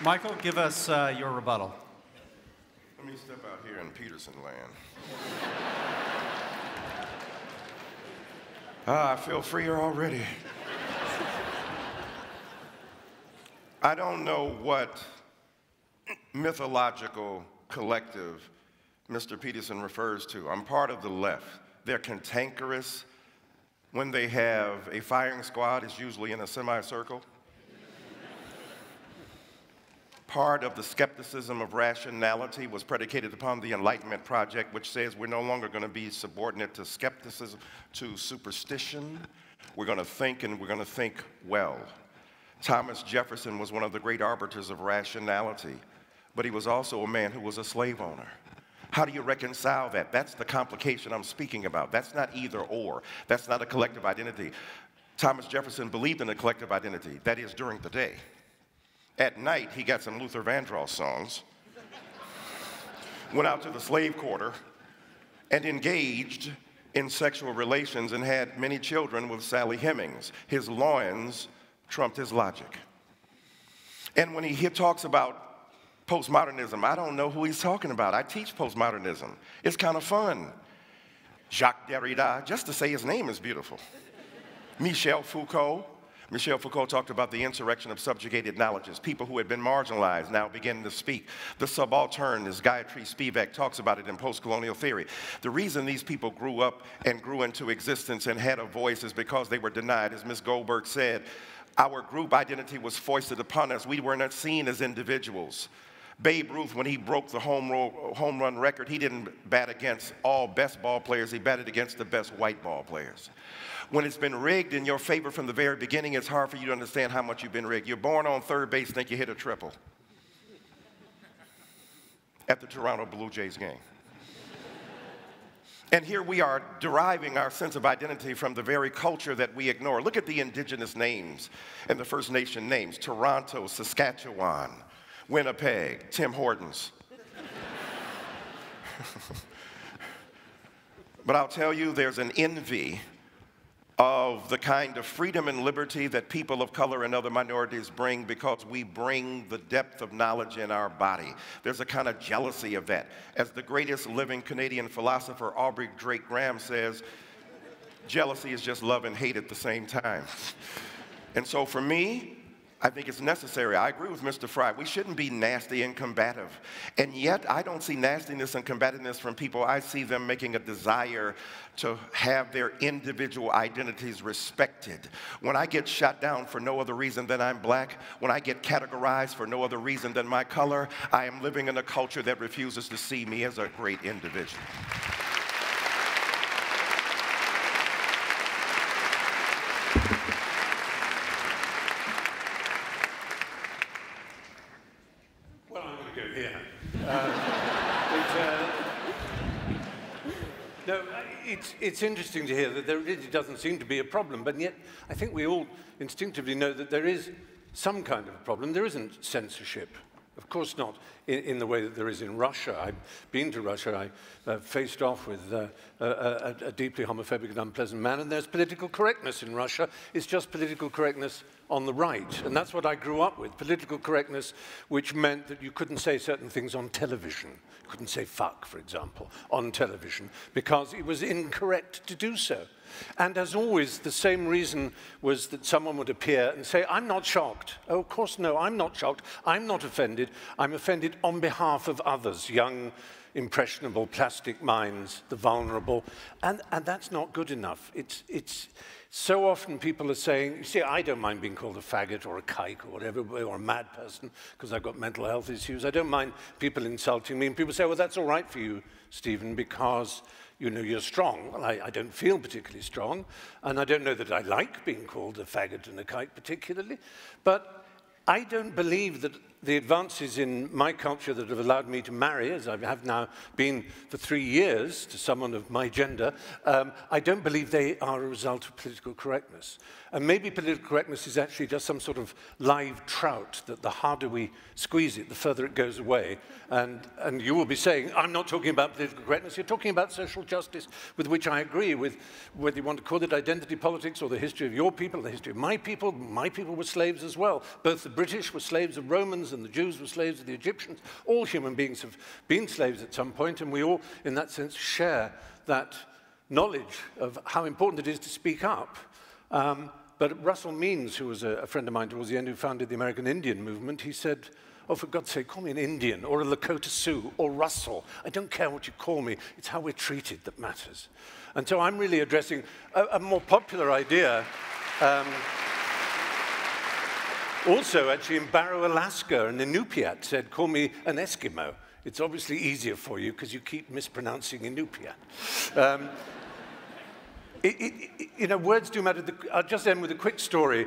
Michael, give us your rebuttal. Let me step out here in Peterson land. I feel freer already. I don't know what mythological collective Mr. Peterson refers to. I'm part of the left. They're cantankerous. When they have a firing squad, it's usually in a semicircle. Part of the skepticism of rationality was predicated upon the Enlightenment Project, which says we're no longer going to be subordinate to skepticism, to superstition. We're going to think, and we're going to think well. Thomas Jefferson was one of the great arbiters of rationality, but he was also a man who was a slave owner. How do you reconcile that? That's the complication I'm speaking about. That's not either or. That's not a collective identity. Thomas Jefferson believed in a collective identity, that is, during the day. At night, he got some Luther Vandross songs, went out to the slave quarter, and engaged in sexual relations and had many children with Sally Hemings. His loins trumped his logic. And when he talks about postmodernism, I don't know who he's talking about. I teach postmodernism. It's kind of fun. Jacques Derrida, just to say his name is beautiful. Michel Foucault. Michel Foucault talked about the insurrection of subjugated knowledges, people who had been marginalized now beginning to speak. The subaltern, as Gayatri Spivak talks about it in post-colonial theory. The reason these people grew up and grew into existence and had a voice is because they were denied. As Ms. Goldberg said, our group identity was foisted upon us. We were not seen as individuals. Babe Ruth, when he broke the home run record, he didn't bat against all best ball players. He batted against the best white ball players. When it's been rigged in your favor from the very beginning, it's hard for you to understand how much you've been rigged. You're born on third base, think you hit a triple at the Toronto Blue Jays game. And here we are deriving our sense of identity from the very culture that we ignore. Look at the indigenous names and the First Nation names: Toronto, Saskatchewan, Winnipeg, Tim Hortons. But I'll tell you, there's an envy of the kind of freedom and liberty that people of color and other minorities bring because we bring the depth of knowledge in our body. There's a kind of jealousy of that. As the greatest living Canadian philosopher, Aubrey Drake Graham, says, jealousy is just love and hate at the same time. And so for me, I think it's necessary. I agree with Mr. Fry. We shouldn't be nasty and combative. And yet, I don't see nastiness and combativeness from people. I see them making a desire to have their individual identities respected. When I get shot down for no other reason than I'm black, when I get categorized for no other reason than my color, I am living in a culture that refuses to see me as a great individual. it's interesting to hear that there really doesn't seem to be a problem, but yet I think we all instinctively know that there is some kind of a problem. There isn't censorship. Of course not in the way that there is in Russia. I've been to Russia. I faced off with a deeply homophobic and unpleasant man, and there's political correctness in Russia. It's just political correctness on the right, and that's what I grew up with, political correctness, which meant that you couldn't say certain things on television. You couldn't say fuck, for example, on television, because it was incorrect to do so. And as always, the same reason was that someone would appear and say, I'm not shocked. Oh, of course, no, I'm not shocked. I'm not offended. I'm offended on behalf of others, young, impressionable, plastic minds, the vulnerable. And that's not good enough. It's so often people are saying, you see, I don't mind being called a faggot or a kike or whatever, or a mad person, because I've got mental health issues. I don't mind people insulting me. And people say, well, that's all right for you, Stephen, because you know you're strong. Well, I don't feel particularly strong, and I don't know that I like being called a faggot and a kike particularly, but I don't believe that the advances in my culture that have allowed me to marry, as I have now been for 3 years to someone of my gender, I don't believe they are a result of political correctness. And maybe political correctness is actually just some sort of live trout, that the harder we squeeze it, the further it goes away. And you will be saying, I'm not talking about political correctness, you're talking about social justice, with which I agree, with whether you want to call it identity politics or the history of your people, the history of my people were slaves as well. Both the British were slaves of Romans and the Jews were slaves of the Egyptians. All human beings have been slaves at some point, and we all, in that sense, share that knowledge of how important it is to speak up. But Russell Means, who was a friend of mine towards the end, who founded the American Indian movement, he said, oh, for God's sake, call me an Indian or a Lakota Sioux or Russell. I don't care what you call me. It's how we're treated that matters. And so I'm really addressing a more popular idea. Also, actually, in Barrow, Alaska, an Inupiat said, call me an Eskimo. It's obviously easier for you because you keep mispronouncing Inupiat. You know, words do matter. I'll just end with a quick story.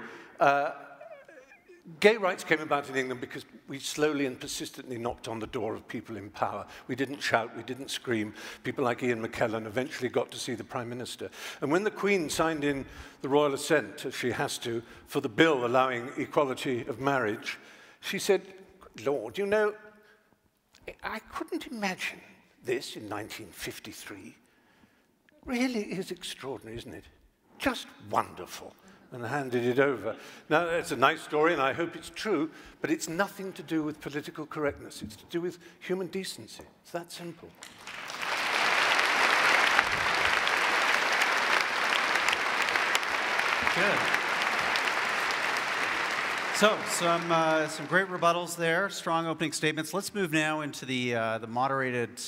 Gay rights came about in England because we slowly and persistently knocked on the door of people in power. We didn't shout, we didn't scream. People like Ian McKellen eventually got to see the Prime Minister. And when the Queen signed in the royal assent, as she has to, for the bill allowing equality of marriage, she said, Lord, you know, I couldn't imagine this in 1953. Really is extraordinary, isn't it? Just wonderful. And handed it over. Now, it's a nice story, and I hope it's true, but it's nothing to do with political correctness. It's to do with human decency. It's that simple. Good. So, some great rebuttals there, strong opening statements. Let's move now into the moderated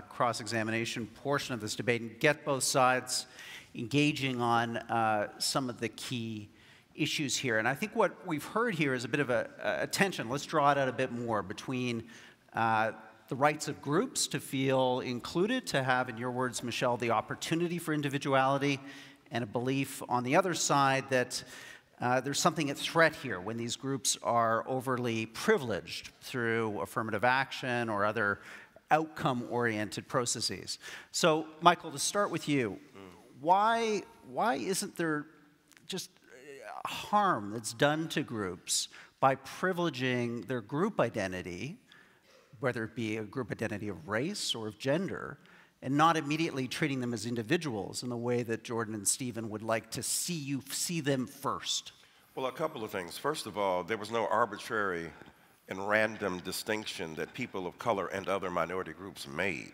cross-examination portion of this debate and get both sides engaging on some of the key issues here. And I think what we've heard here is a bit of a tension. Let's draw it out a bit more between the rights of groups to feel included, to have, in your words, Michelle, the opportunity for individuality, and a belief on the other side that there's something at threat here when these groups are overly privileged through affirmative action or other outcome-oriented processes. So, Michael, to start with you, why isn't there just harm that's done to groups by privileging their group identity, whether it be a group identity of race or of gender, and not immediately treating them as individuals in the way that Jordan and Stephen would like to see them first? Well, a couple of things. First of all, there was no arbitrary and random distinction that people of color and other minority groups made.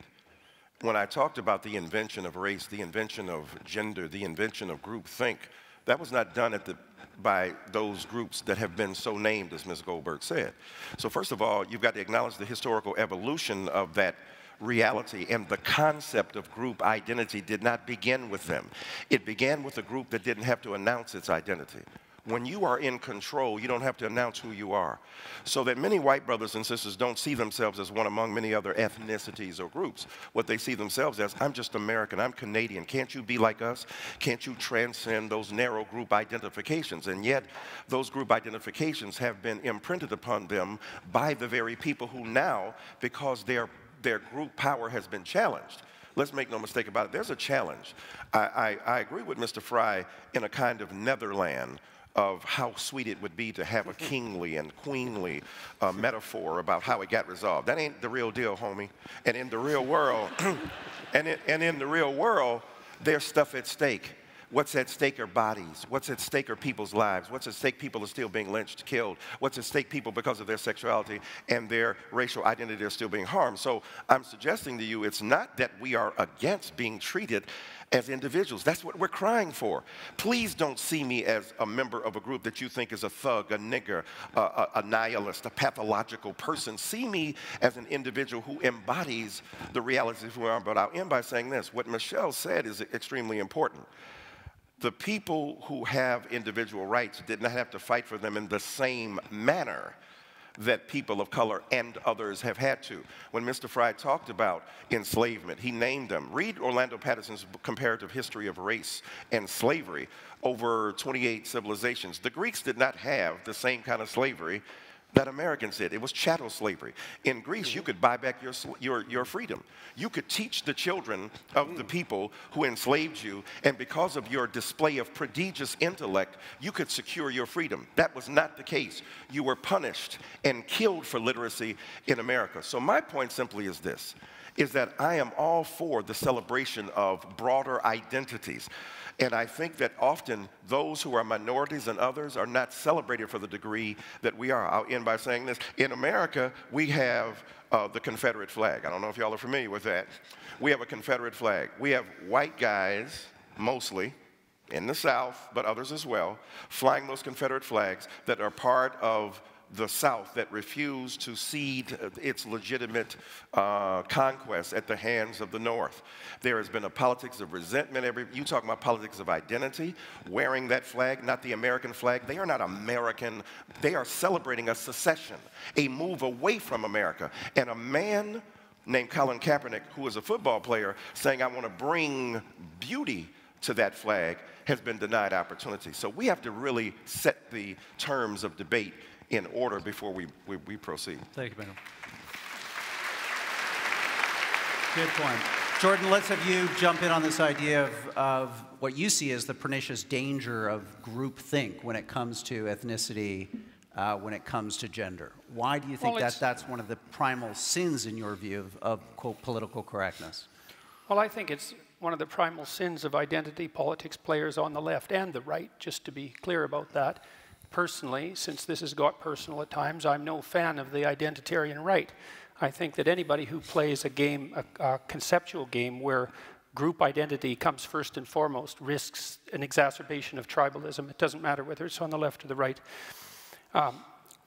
When I talked about the invention of race, the invention of gender, the invention of groupthink, that was not done by those groups that have been so named, as Ms. Goldberg said. So first of all, you've got to acknowledge the historical evolution of that reality, and the concept of group identity did not begin with them. It began with a group that didn't have to announce its identity. When you are in control, you don't have to announce who you are. So that many white brothers and sisters don't see themselves as one among many other ethnicities or groups. What they see themselves as, I'm just American, I'm Canadian. Can't you be like us? Can't you transcend those narrow group identifications? And yet, those group identifications have been imprinted upon them by the very people who now, because their group power has been challenged, let's make no mistake about it, there's a challenge. I agree with Mr. Fry in a kind of Netherland of how sweet it would be to have a kingly and queenly metaphor about how it got resolved. That ain't the real deal, homie. And in the real world, in the real world, there's stuff at stake. What's at stake are bodies. What's at stake are people's lives. What's at stake? People are still being lynched, killed. What's at stake? People, because of their sexuality and their racial identity, are still being harmed. So I'm suggesting to you, it's not that we are against being treated as individuals. That's what we're crying for. Please don't see me as a member of a group that you think is a thug, a nigger, a nihilist, a pathological person. See me as an individual who embodies the realities of who we are. But I'll end by saying this. What Michelle said is extremely important. The people who have individual rights did not have to fight for them in the same manner that people of color and others have had to. When Mr. Fry talked about enslavement, he named them. Read Orlando Patterson's comparative history of race and slavery over 28 civilizations. The Greeks did not have the same kind of slavery that Americans did. It was chattel slavery. In Greece, you could buy back your freedom. You could teach the children of the people who enslaved you, and because of your display of prodigious intellect, you could secure your freedom. That was not the case. You were punished and killed for literacy in America. So my point simply is this, is that I am all for the celebration of broader identities. And I think that often those who are minorities and others are not celebrated for the degree that we are. I'll end by saying this. In America, we have the Confederate flag. I don't know if y'all are familiar with that. We have a Confederate flag. We have white guys, mostly, in the South, but others as well, flying those Confederate flags that are part of the South that refused to cede its legitimate conquest at the hands of the North. There has been a politics of resentment. You talk about politics of identity, wearing that flag, not the American flag. They are not American. They are celebrating a secession, a move away from America. And a man named Colin Kaepernick, who is a football player, saying, I want to bring beauty to that flag, has been denied opportunity. So we have to really set the terms of debate in order before we proceed. Thank you, madam. Good point. Jordan, let's have you jump in on this idea of what you see as the pernicious danger of groupthink when it comes to ethnicity, when it comes to gender. Why do you think that's one of the primal sins, in your view, of quote, political correctness? Well, I think it's one of the primal sins of identity politics players on the left and the right, just to be clear about that. Personally, since this has got personal at times, I'm no fan of the identitarian right. I think that anybody who plays a game, a conceptual game where group identity comes first and foremost, risks an exacerbation of tribalism. It doesn't matter whether it's on the left or the right.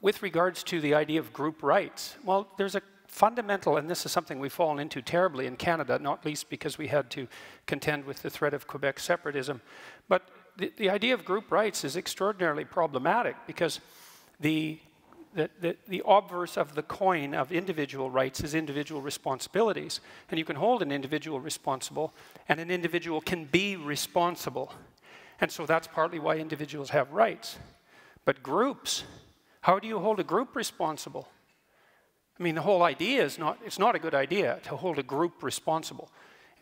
With regards to the idea of group rights, well, there's a fundamental, and this is something we've fallen into terribly in Canada, not least because we had to contend with the threat of Quebec separatism, but the idea of group rights is extraordinarily problematic because the obverse of the coin of individual rights is individual responsibilities. And you can hold an individual responsible, and an individual can be responsible. And so that's partly why individuals have rights. But groups, how do you hold a group responsible? I mean, the whole idea is it's not a good idea to hold a group responsible.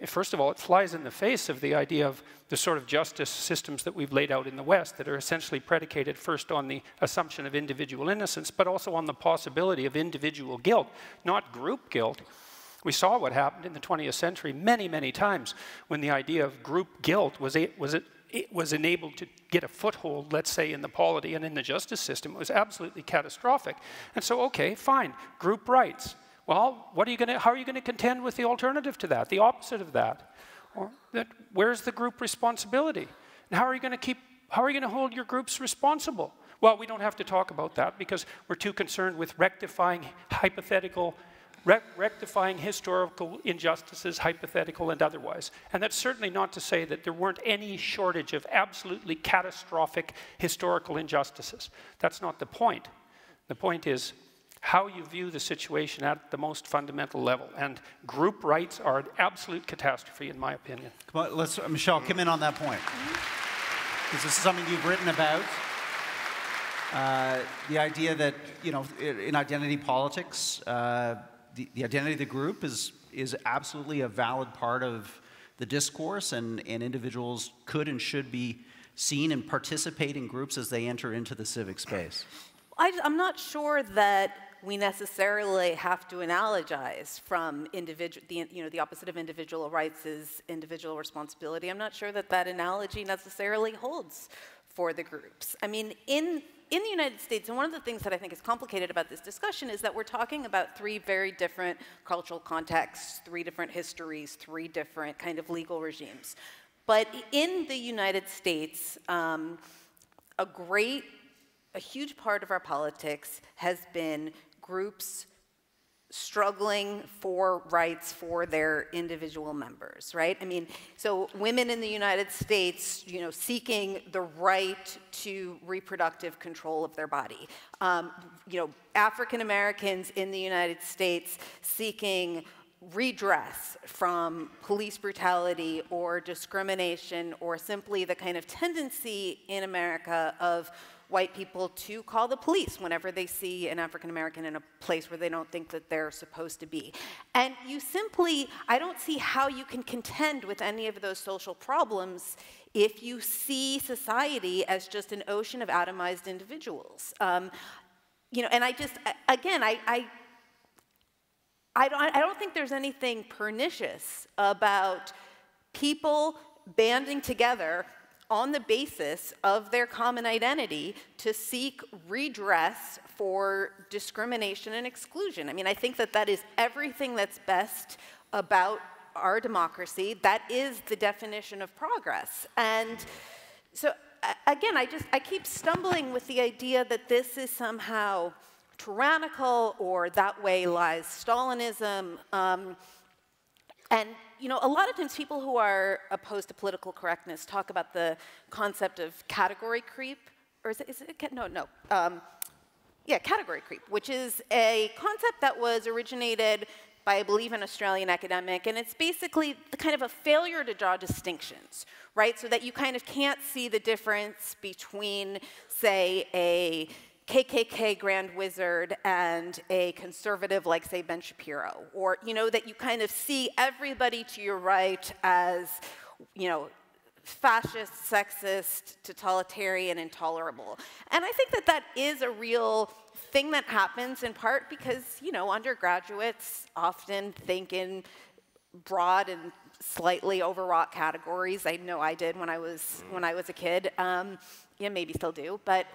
First of all, it flies in the face of the idea of the sort of justice systems that we've laid out in the West that are essentially predicated first on the assumption of individual innocence, but also on the possibility of individual guilt, not group guilt. We saw what happened in the 20th century many, many times when the idea of group guilt was enabled to get a foothold, let's say, in the polity and in the justice system. It was absolutely catastrophic. And so, okay, fine, group rights. Well, how are you going to contend with the alternative to that, the opposite of that? Or where's the group responsibility? And how are you going to hold your groups responsible? Well, we don't have to talk about that because we're too concerned with rectifying historical injustices, hypothetical and otherwise. And that's certainly not to say that there weren't any shortage of absolutely catastrophic historical injustices. That's not the point. The point is how you view the situation at the most fundamental level. And group rights are an absolute catastrophe, in my opinion. Come on, let's, Michelle, come in on that point. This is something you've written about. The idea that, you know, in identity politics, the identity of the group is is absolutely a valid part of the discourse, and individuals could and should be seen and participate in groups as they enter into the civic space. I'm not sure that we necessarily have to analogize from the opposite of individual rights is individual responsibility. I'm not sure that that analogy necessarily holds for the groups. I mean, in the United States, and one of the things that I think is complicated about this discussion is that we're talking about three very different cultural contexts, three different histories, three different kind of legal regimes. But in the United States, a huge part of our politics has been groups struggling for rights for their individual members, right? I mean, so women in the United States, seeking the right to reproductive control of their body. African Americans in the United States seeking redress from police brutality or discrimination, or simply the kind of tendency in America of white people to call the police whenever they see an African American in a place where they don't think that they're supposed to be. And I don't see how you can contend with any of those social problems if you see society as just an ocean of atomized individuals. And I don't think there's anything pernicious about people banding together on the basis of their common identity to seek redress for discrimination and exclusion. I mean, I think that that is everything that's best about our democracy. That is the definition of progress. And so, again, I keep stumbling with the idea that this is somehow tyrannical or that way lies Stalinism. And a lot of times people who are opposed to political correctness talk about the concept of category creep, or category creep, which is a concept that was originated by, I believe, an Australian academic, and it's basically the kind of a failure to draw distinctions, right? So that you kind of can't see the difference between, say, a KKK Grand Wizard and a conservative like, say, Ben Shapiro, or, that you kind of see everybody to your right as, fascist, sexist, totalitarian, intolerable. And I think that that is a real thing that happens in part because, undergraduates often think in broad and slightly overwrought categories. I know I did when I was a kid. Maybe still do, but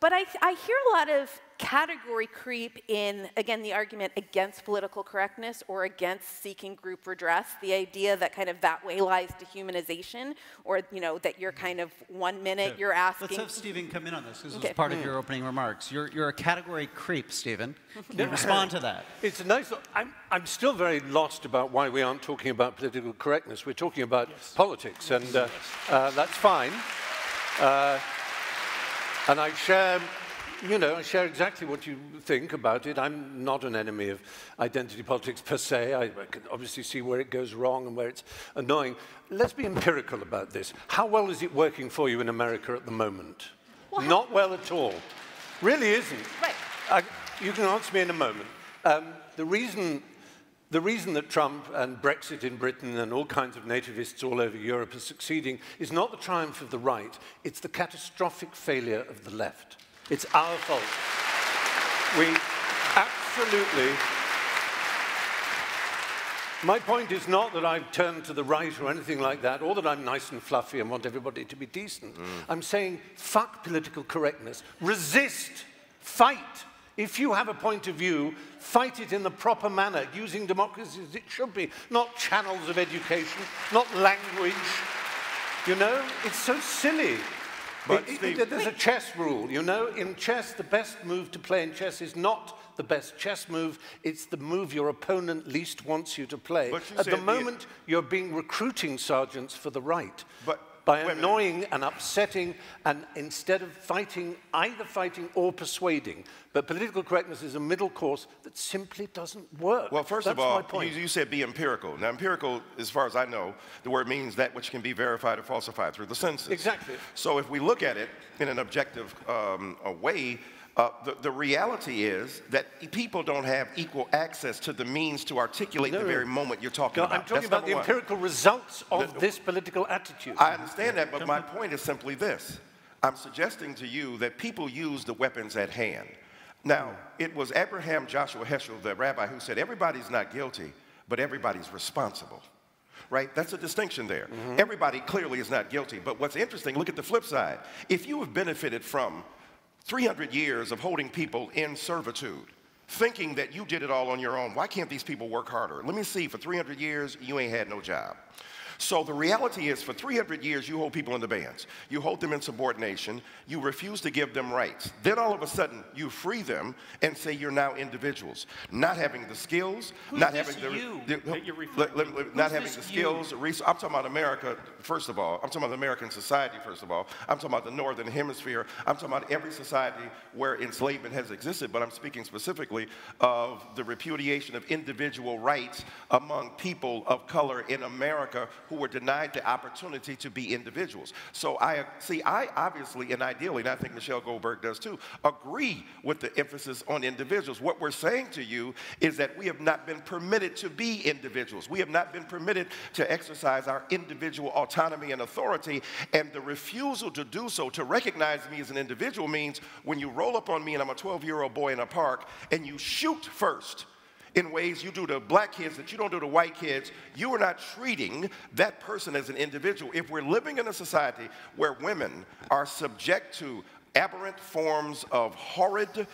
I hear a lot of category creep in, again, the argument against political correctness or against seeking group redress, the idea that kind of that way lies dehumanization, or, that you're kind of 1 minute you're asking. Let's have Stephen come in on this, because this is part of your opening remarks. You're a category creep, Stephen. Can you respond to that? It's a nice, I'm still very lost about why we aren't talking about political correctness. We're talking about politics, and that's fine. And I share exactly what you think about it. I'm not an enemy of identity politics per se. I can obviously see where it goes wrong and where it's annoying. Let's be empirical about this. How well is it working for you in America at the moment? Well, not well at all. Really isn't. Right. You can answer me in a moment. The reason that Trump and Brexit in Britain and all kinds of nativists all over Europe are succeeding is not the triumph of the right, it's the catastrophic failure of the left. It's our fault. We absolutely... My point is not that I've turned to the right or anything like that, or that I'm nice and fluffy and want everybody to be decent. I'm saying, fuck political correctness. Resist. Fight. If you have a point of view, fight it in the proper manner, using democracy as it should be, not channels of education, not language. It's so silly. There's a chess rule, In chess, the best move to play in chess is not the best chess move, it's the move your opponent least wants you to play. At the moment, you're being recruiting sergeants for the right. By annoying and upsetting, and instead of fighting, either fighting or persuading. But political correctness is a middle course that simply doesn't work. Well, first of all, you said be empirical. Now, empirical, as far as I know, the word means that which can be verified or falsified through the census. Exactly. So if we look at it in an objective way, the reality is that people don't have equal access to the means to articulate the very moment you're talking about. I'm talking about the empirical results of this political attitude. I understand that, but my point is simply this. I'm suggesting to you that people use the weapons at hand. Now, it was Abraham Joshua Heschel, the rabbi, who said, everybody's not guilty, but everybody's responsible. Right? That's a distinction there. Everybody clearly is not guilty. But what's interesting, look at the flip side. If you have benefited from 300 years of holding people in servitude, thinking that you did it all on your own, why can't these people work harder? Let me see, for 300 years, you ain't had no job. So the reality is, for 300 years, you hold people in the bands. You hold them in subordination. You refuse to give them rights. Then all of a sudden, you free them and say you're now individuals. Not having the skills, not having the skills. I'm talking about America, first of all. I'm talking about the American society, first of all. I'm talking about the Northern Hemisphere. I'm talking about every society where enslavement has existed, but I'm speaking specifically of the repudiation of individual rights among people of color in America who were denied the opportunity to be individuals. So I obviously and ideally, and I think Michelle Goldberg does too, agree with the emphasis on individuals. What we're saying to you is that we have not been permitted to be individuals. We have not been permitted to exercise our individual autonomy and authority, and the refusal to do so, to recognize me as an individual, means when you roll up on me and I'm a 12-year-old boy in a park and you shoot first, in ways you do to black kids that you don't do to white kids, you are not treating that person as an individual. If we're living in a society where women are subject to aberrant forms of horrid,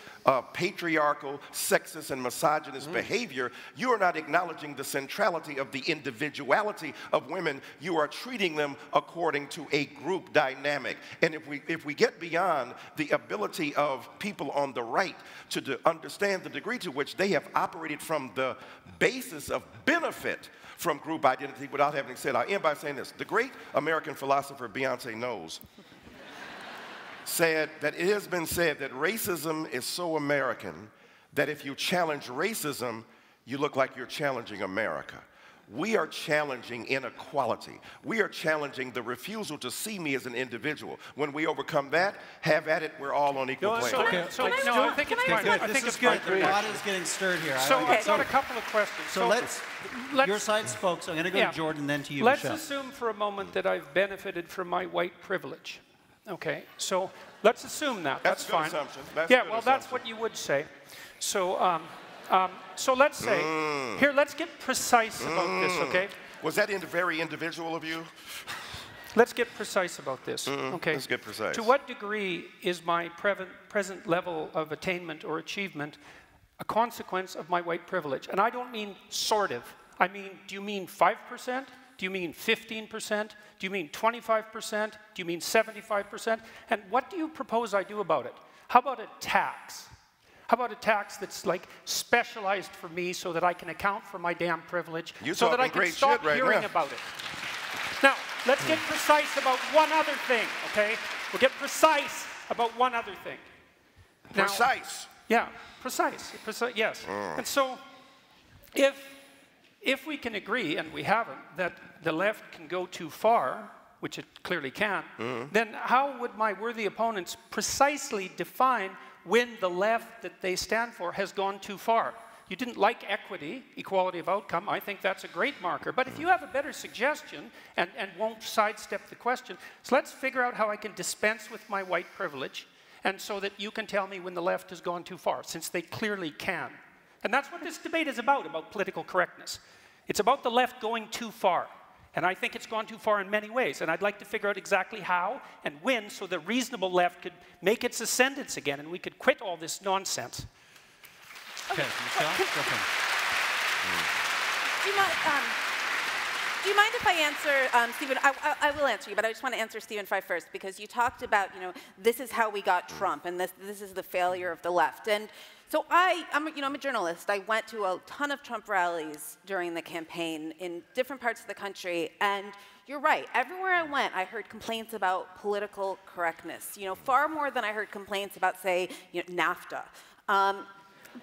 patriarchal, sexist, and misogynist behavior, you are not acknowledging the centrality of the individuality of women. You are treating them according to a group dynamic. And if we get beyond the ability of people on the right to understand the degree to which they have operated from the basis of benefit from group identity, without having said, I'll end by saying this. The great American philosopher Beyonce Knowles said that it has been said that racism is so American that if you challenge racism, you look like you're challenging America. We are challenging inequality. We are challenging the refusal to see me as an individual. When we overcome that, have at it, we're all on equal plane. I think it's fine. I think it's good. The pot is getting stirred here. So I've got a couple of questions. So let's your side spoke, so I'm going to go to Jordan, then to you, Let's Michelle. assume for a moment that I've benefited from my white privilege. Okay, so let's assume that. That's fine. Assumption. That's what you would say. So, so let's say, here, let's get precise about this, okay? Was that very individual of you? Let's get precise about this, okay? Let's get precise. To what degree is my present level of attainment or achievement a consequence of my white privilege? And I don't mean sort of. I mean, do you mean 5%? Do you mean 15%? Do you mean 25%? Do you mean 75%? And what do you propose I do about it? How about a tax? How about a tax that's like specialized for me so that I can account for my damn privilege, so that I can stop hearing about it? Now, let's get precise about one other thing, okay? We'll get precise about one other thing. Precise? Yeah, precise, yes. And so, if we can agree, and we haven't, that the left can go too far, which it clearly can, then how would my worthy opponents precisely define when the left that they stand for has gone too far? You didn't like equity, equality of outcome. I think that's a great marker. But if you have a better suggestion and won't sidestep the question, so let's figure out how I can dispense with my white privilege, and so that you can tell me when the left has gone too far, since they clearly can. And that's what this debate is about political correctness. It's about the left going too far. And I think it's gone too far in many ways. And I'd like to figure out exactly how and when, so the reasonable left could make its ascendance again and we could quit all this nonsense. Okay, Michelle, go ahead. Do you mind if I answer, Stephen? I will answer you, but I just want to answer Stephen Fry first, because you talked about, this is how we got Trump, and this is the failure of the left. And so I'm a journalist. I went to a ton of Trump rallies during the campaign in different parts of the country, and you're right. Everywhere I went, I heard complaints about political correctness. Far more than I heard complaints about, say, NAFTA.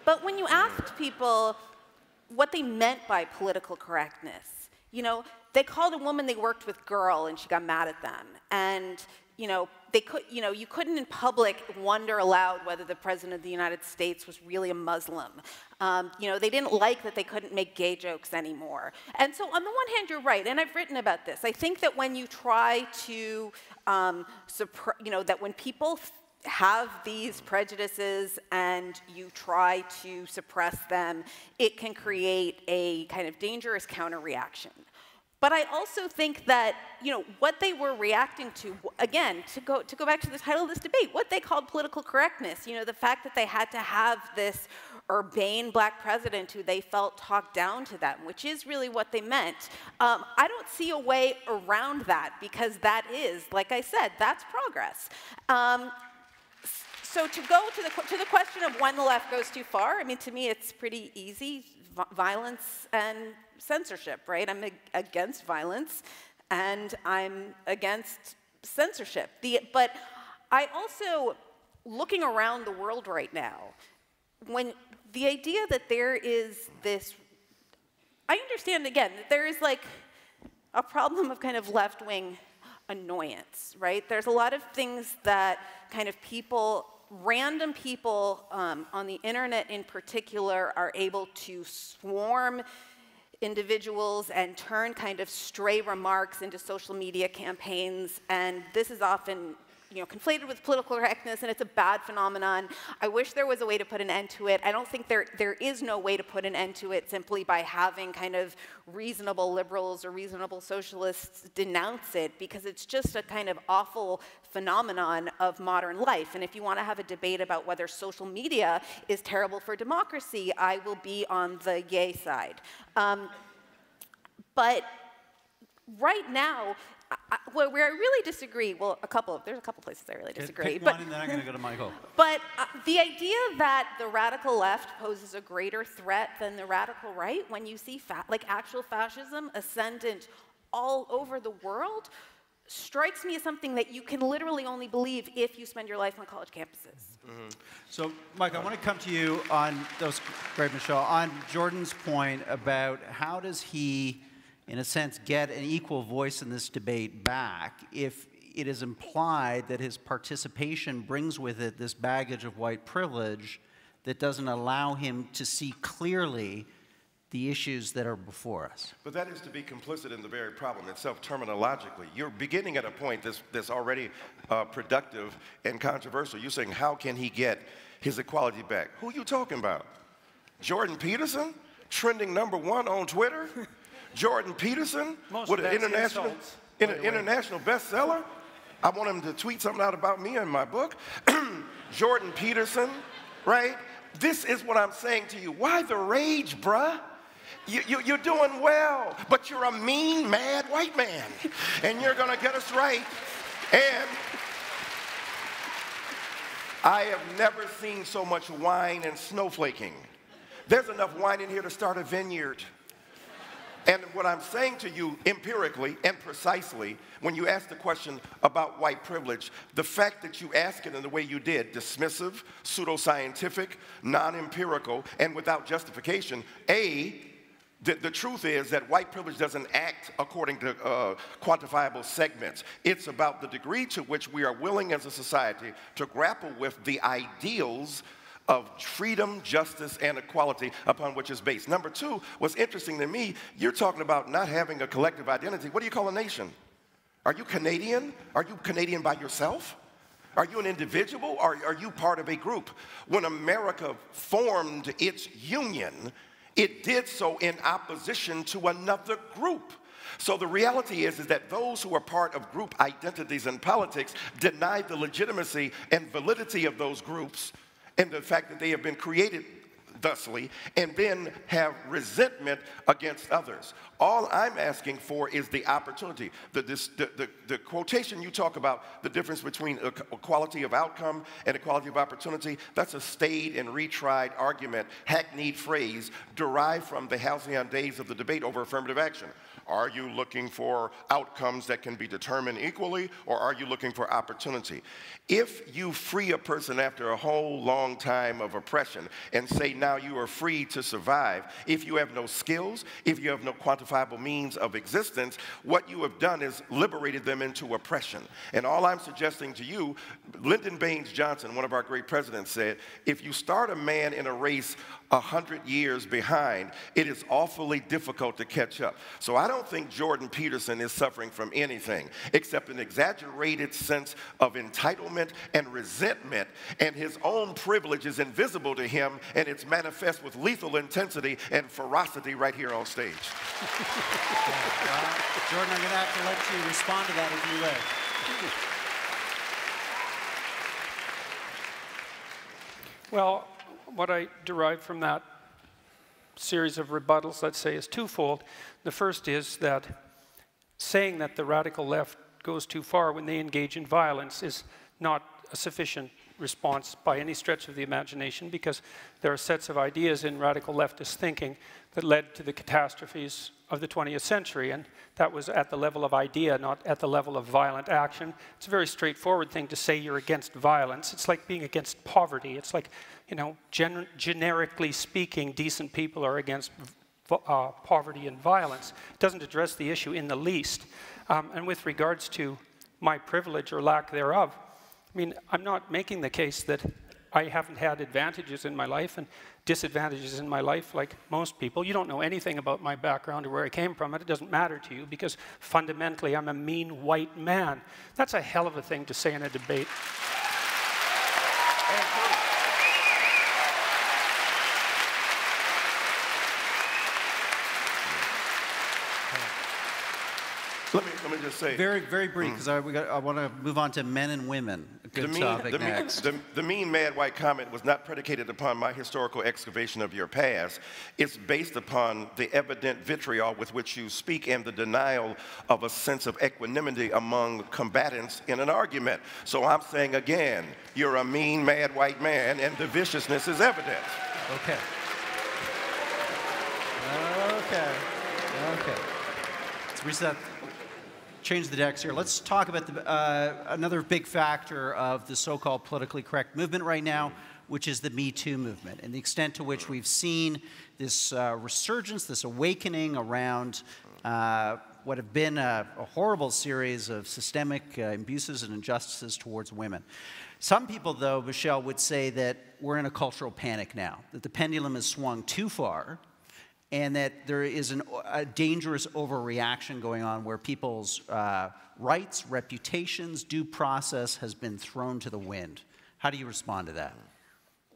But when you asked people what they meant by political correctness, they called a woman they worked with girl, and she got mad at them. And they could, you couldn't in public wonder aloud whether the President of the United States was really a Muslim. They didn't like that they couldn't make gay jokes anymore. And so on the one hand, you're right, and I've written about this. I think that when you try to, that when people have these prejudices and you try to suppress them, it can create a kind of dangerous counter-reaction. But I also think that, what they were reacting to, again, to go back to the title of this debate, what they called political correctness, the fact that they had to have this urbane black president who they felt talked down to them, which is really what they meant. I don't see a way around that, because that is, like I said, that's progress. So to go to the question of when the left goes too far, to me it's pretty easy, violence and censorship, right? I'm against violence, and I'm against censorship. But I also, looking around the world right now, when the idea that there is this, I understand, again, that there is like a problem of kind of left-wing annoyance, right? There's a lot of things that kind of random people on the internet in particular are able to swarm individuals and turn kind of stray remarks into social media campaigns, and this is often conflated with political correctness, and it's a bad phenomenon. I wish there was a way to put an end to it. I don't think there is no way to put an end to it simply by having kind of reasonable liberals or reasonable socialists denounce it, because it's just a kind of awful phenomenon of modern life. And if you want to have a debate about whether social media is terrible for democracy, I will be on the yay side. But right now, where I really disagree, well, there's a couple places I really disagree. Pick one, and then I'm going to go to Michael. But the idea that the radical left poses a greater threat than the radical right, when you see actual fascism ascendant all over the world, strikes me as something that you can literally only believe if you spend your life on college campuses. Mm-hmm. So, Mike, I want to come to you on those, great, Michelle, on Jordan's point about how does he, in a sense, get an equal voice in this debate back if it is implied that his participation brings with it this baggage of white privilege that doesn't allow him to see clearly the issues that are before us. But that is to be complicit in the very problem itself, terminologically. You're beginning at a point that's already productive and controversial. You're saying, how can he get his equality back? Who are you talking about? Jordan Peterson, trending #1 on Twitter? Jordan Peterson with an international bestseller? I want him to tweet something out about me in my book. Jordan Peterson, right? This is what I'm saying to you. Why the rage, bruh? You're doing well, but you're a mean, mad white man, and you're going to get us right. And I have never seen so much wine and snowflaking. There's enough wine in here to start a vineyard. And what I'm saying to you empirically and precisely, when you ask the question about white privilege, the fact that you ask it in the way you did, dismissive, pseudoscientific, non-empirical, and without justification, the truth is that white privilege doesn't act according to quantifiable segments. It's about the degree to which we are willing as a society to grapple with the ideals of freedom, justice, and equality upon which it's based. Number two, what's interesting to me, you're talking about not having a collective identity. What do you call a nation? Are you Canadian? Are you Canadian by yourself? Are you an individual, or are you part of a group? When America formed its union, it did so in opposition to another group. So the reality is that those who are part of group identities in politics deny the legitimacy and validity of those groups and the fact that they have been created thusly, and then have resentment against others. All I'm asking for is the opportunity. The quotation you talk about, the difference between equality of outcome and equality of opportunity, that's a staid and retried argument, hackneyed phrase derived from the halcyon days of the debate over affirmative action. Are you looking for outcomes that can be determined equally, or are you looking for opportunity? If you free a person after a whole long time of oppression and say, now now you are free to survive. If you have no skills, if you have no quantifiable means of existence, what you have done is liberated them into oppression. And all I'm suggesting to you, Lyndon Baines Johnson, one of our great presidents, said, if you start a man in a race 100 years behind, it is awfully difficult to catch up. So I don't think Jordan Peterson is suffering from anything except an exaggerated sense of entitlement and resentment, and his own privilege is invisible to him, and it's manifest with lethal intensity and ferocity right here on stage. Jordan, I'm going to have to let you respond to that if you wish. Well, what I derive from that series of rebuttals, let's say, is twofold. The first is that saying that the radical left goes too far when they engage in violence is not a sufficient response by any stretch of the imagination, because there are sets of ideas in radical leftist thinking that led to the catastrophes of the 20th century, and that was at the level of idea, not at the level of violent action. It's a very straightforward thing to say you're against violence. It's like being against poverty. It's like, you know, generically speaking, decent people are against poverty and violence. It doesn't address the issue in the least. And with regards to my privilege or lack thereof, I mean, I'm not making the case that I haven't had advantages in my life and disadvantages in my life like most people. You don't know anything about my background or where I came from, and it doesn't matter to you because fundamentally I'm a mean white man. That's a hell of a thing to say in a debate. Let me just say. Very, very brief, because I want to move on to men and women. A good topic next. The mean mad white comment was not predicated upon my historical excavation of your past. It's based upon the evident vitriol with which you speak and the denial of a sense of equanimity among combatants in an argument. So I'm saying again, you're a mean mad white man, and the viciousness is evident. Okay. Okay. Okay. Let's reset. Change the decks here. Let's talk about another big factor of the so-called politically correct movement right now, which is the Me Too movement, and the extent to which we've seen this resurgence, this awakening around what have been a horrible series of systemic abuses and injustices towards women. Some people, though, Michelle, would say that we're in a cultural panic now, that the pendulum has swung too far, and that there is a dangerous overreaction going on where people's rights, reputations, due process has been thrown to the wind. How do you respond to that?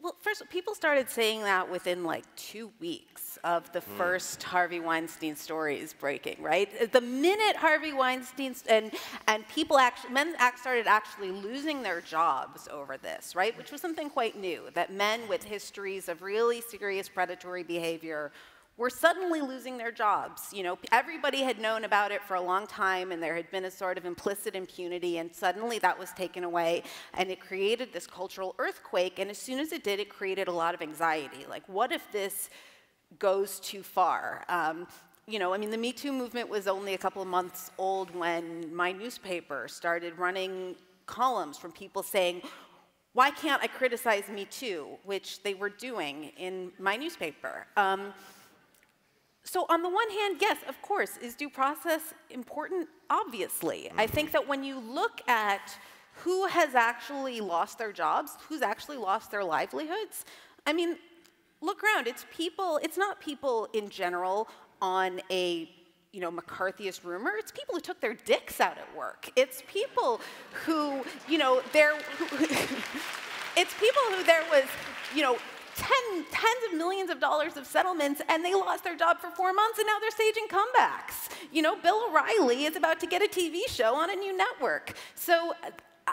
Well, first, people started saying that within like 2 weeks of the first Harvey Weinstein stories breaking, right? The minute Harvey Weinstein and people actually, men started actually losing their jobs over this, right? Which was something quite new, that men with histories of really serious predatory behavior were suddenly losing their jobs. You know, everybody had known about it for a long time, and there had been a sort of implicit impunity, and suddenly that was taken away, and it created this cultural earthquake, and as soon as it did, it created a lot of anxiety. Like, what if this goes too far? You know, I mean, the Me Too movement was only a couple of months old when my newspaper started running columns from people saying, why can't I criticize Me Too, which they were doing in my newspaper. So on the one hand, yes, of course, is due process important? Obviously. I think that when you look at who has actually lost their jobs, who's actually lost their livelihoods, I mean, look around. It's people, it's not people in general on a, you know, McCarthyist rumor. It's people who took their dicks out at work. It's people who, you know, it's people who there was, you know, tens of millions of dollars of settlements, and they lost their job for 4 months, and now they're staging comebacks. You know, Bill O'Reilly is about to get a TV show on a new network. So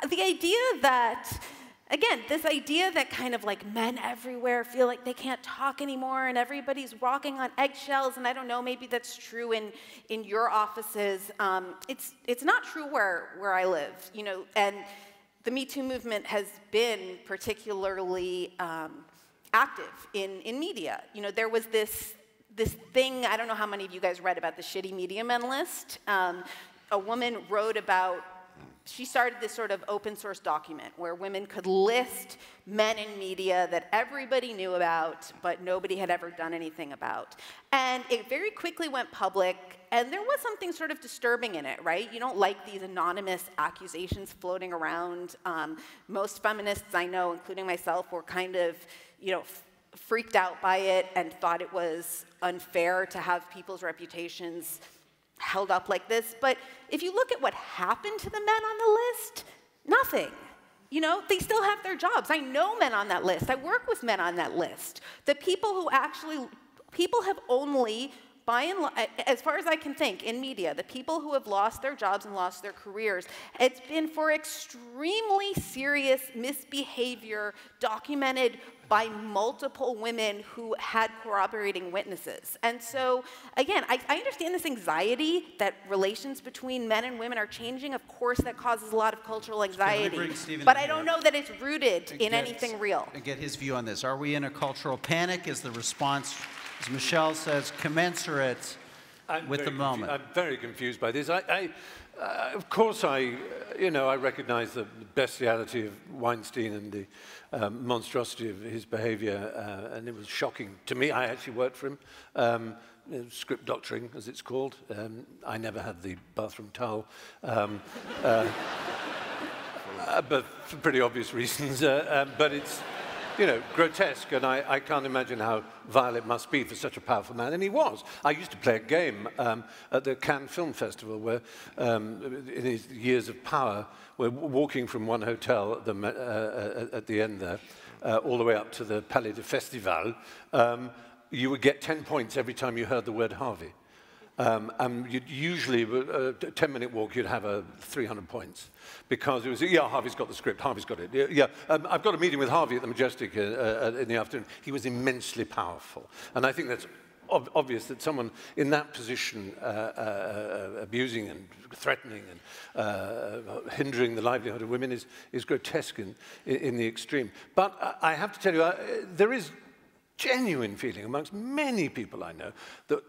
the idea that, again, this idea that kind of like men everywhere feel like they can't talk anymore, and everybody's walking on eggshells, and I don't know, maybe that's true in your offices. It's not true where I live, you know, and the Me Too movement has been particularly active in media. You know, there was this thing, I don't know how many of you guys read about the shitty media men list. A woman wrote about she started this sort of open source document where women could list men in media that everybody knew about, but nobody had ever done anything about. And it very quickly went public, and there was something sort of disturbing in it, right? You don't like these anonymous accusations floating around. Most feminists I know, including myself, were kind of, freaked out by it and thought it was unfair to have people's reputations held up like this. But if you look at what happened to the men on the list, nothing. They still have their jobs. I know men on that list. I work with men on that list. The people have only, by and large, as far as I can think, in media, the people who have lost their jobs and lost their careers, it's been for extremely serious misbehavior documented by multiple women who had corroborating witnesses. And so, again, I understand this anxiety that relations between men and women are changing. Of course, that causes a lot of cultural anxiety. But I don't know that it's rooted in anything real. And get his view on this. Are we in a cultural panic? Is the response, as Michelle says, commensurate with the moment? I'm very confused by this. Of course, I recognize the bestiality of Weinstein and the monstrosity of his behavior, and it was shocking to me. I actually worked for him, script doctoring, as it's called. I never had the bathroom towel, but for pretty obvious reasons. But it's, grotesque, and I can't imagine how vile it must be for such a powerful man, and he was. I used to play a game at the Cannes Film Festival where, in his years of power, we're walking from one hotel at the end there, all the way up to the Palais de Festival. You would get 10 points every time you heard the word Harvey. And you'd usually, a 10-minute walk, you'd have 300 points. Because it was, Harvey's got the script, Harvey's got it. I've got a meeting with Harvey at the Majestic in the afternoon. He was immensely powerful. And I think that's obvious that someone in that position, abusing and threatening and hindering the livelihood of women is grotesque in the extreme. But I have to tell you, there is genuine feeling amongst many people I know that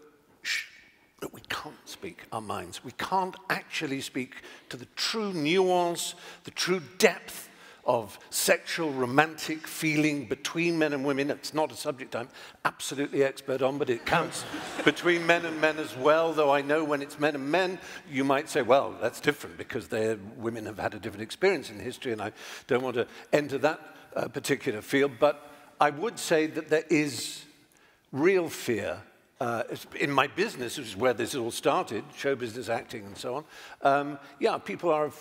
we can't speak our minds. We can't actually speak to the true nuance, the true depth of sexual, romantic feeling between men and women. It's not a subject I'm absolutely expert on, but it counts between men and men as well, though I know when it's men and men, you might say, well, that's different because women have had a different experience in history, and I don't want to enter that particular field, but I would say that there is real fear in my business, which is where this all started, show business, acting, and so on. People are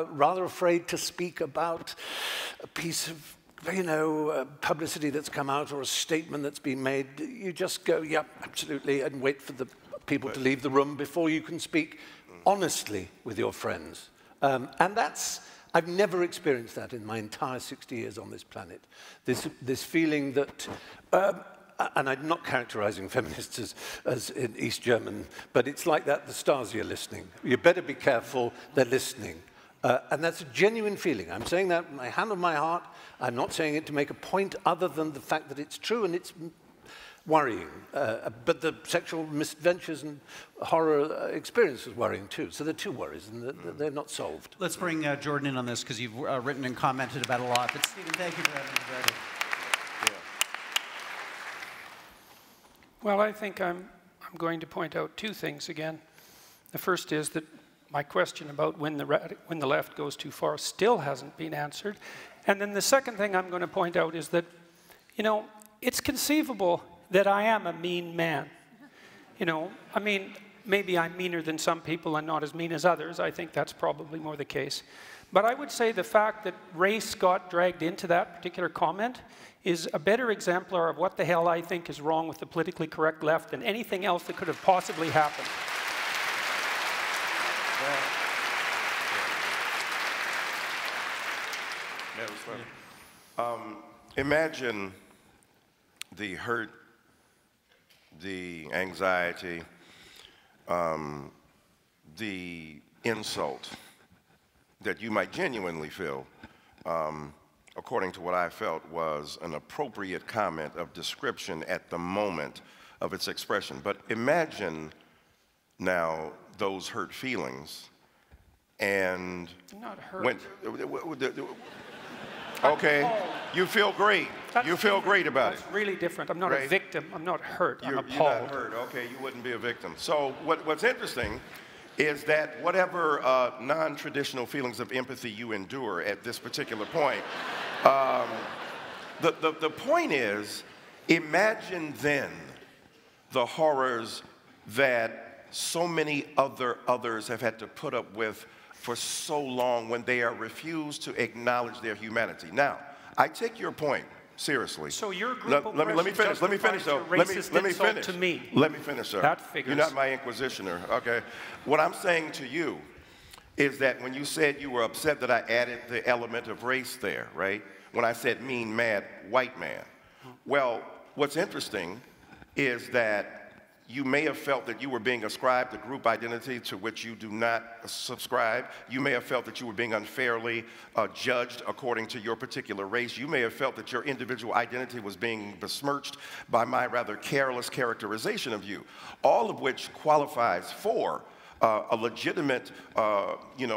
rather afraid to speak about a piece of, publicity that's come out or a statement that's been made. You just go, yep, absolutely, and wait for the people to leave the room before you can speak honestly with your friends. And I've never experienced that in my entire 60 years on this planet. This feeling that, and I'm not characterizing feminists as in East German, but it's like that, the Stasi are listening. You better be careful, they're listening. And that's a genuine feeling. I'm saying that with my hand on my heart. I'm not saying it to make a point other than the fact that it's true and it's worrying. But the sexual misadventures and horror experience is worrying too. So there are two worries, and they're not solved. Let's bring Jordan in on this, because you've written and commented about it a lot. But Stephen, thank you for having me ready. Well, I think I'm going to point out two things again. The first is that my question about when the left goes too far still hasn't been answered. And then the second thing I'm going to point out is that, it's conceivable that I am a mean man. Maybe I'm meaner than some people and not as mean as others. I think that's probably more the case. But I would say the fact that race got dragged into that particular comment is a better exemplar of what the hell I think is wrong with the politically correct left than anything else that could have possibly happened. Imagine the hurt, the anxiety, the insult that you might genuinely feel, according to what I felt was an appropriate comment of description at the moment of its expression. But imagine now those hurt feelings And I'm not hurt. Okay, you feel great. You feel great about it. That's really different. I'm not a victim. I'm not hurt. I'm appalled. You're not hurt. Okay, you wouldn't be a victim. So what's interesting is that whatever non-traditional feelings of empathy you endure at this particular point, the point is, imagine then the horrors that so many others have had to put up with for so long when they are refused to acknowledge their humanity. Now, I take your point seriously. So your group let me finish. Let me finish, though. Let me finish. To me. Let me finish, sir. That figures. You're not my inquisitioner, okay? What I'm saying to you is that when you said you were upset that I added the element of race there, right? When I said mean, mad, white man. Well, what's interesting is that you may have felt that you were being ascribed a group identity to which you do not subscribe. You may have felt that you were being unfairly judged according to your particular race. You may have felt that your individual identity was being besmirched by my rather careless characterization of you, all of which qualifies for a legitimate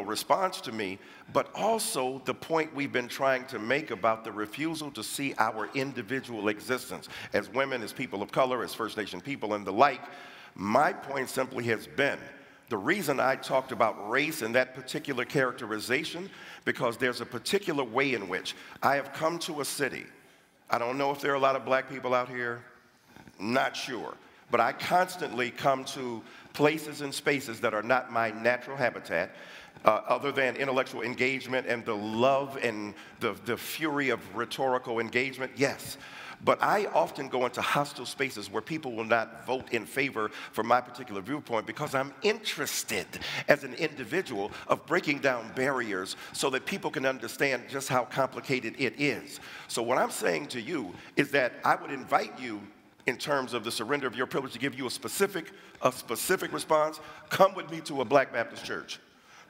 response to me, but also the point we've been trying to make about the refusal to see our individual existence as women, as people of color, as First Nation people, and the like. My point simply has been, the reason I talked about race in that particular characterization, because there's a particular way in which I have come to a city. I don't know if there are a lot of black people out here, not sure, but I constantly come to places and spaces that are not my natural habitat, other than intellectual engagement and the love and the fury of rhetorical engagement, yes. But I often go into hostile spaces where people will not vote in favor for my particular viewpoint because I'm interested as an individual of breaking down barriers so that people can understand just how complicated it is. So what I'm saying to you is that I would invite you, in terms of the surrender of your privilege, to give you a specific response. Come with me to a Black Baptist church.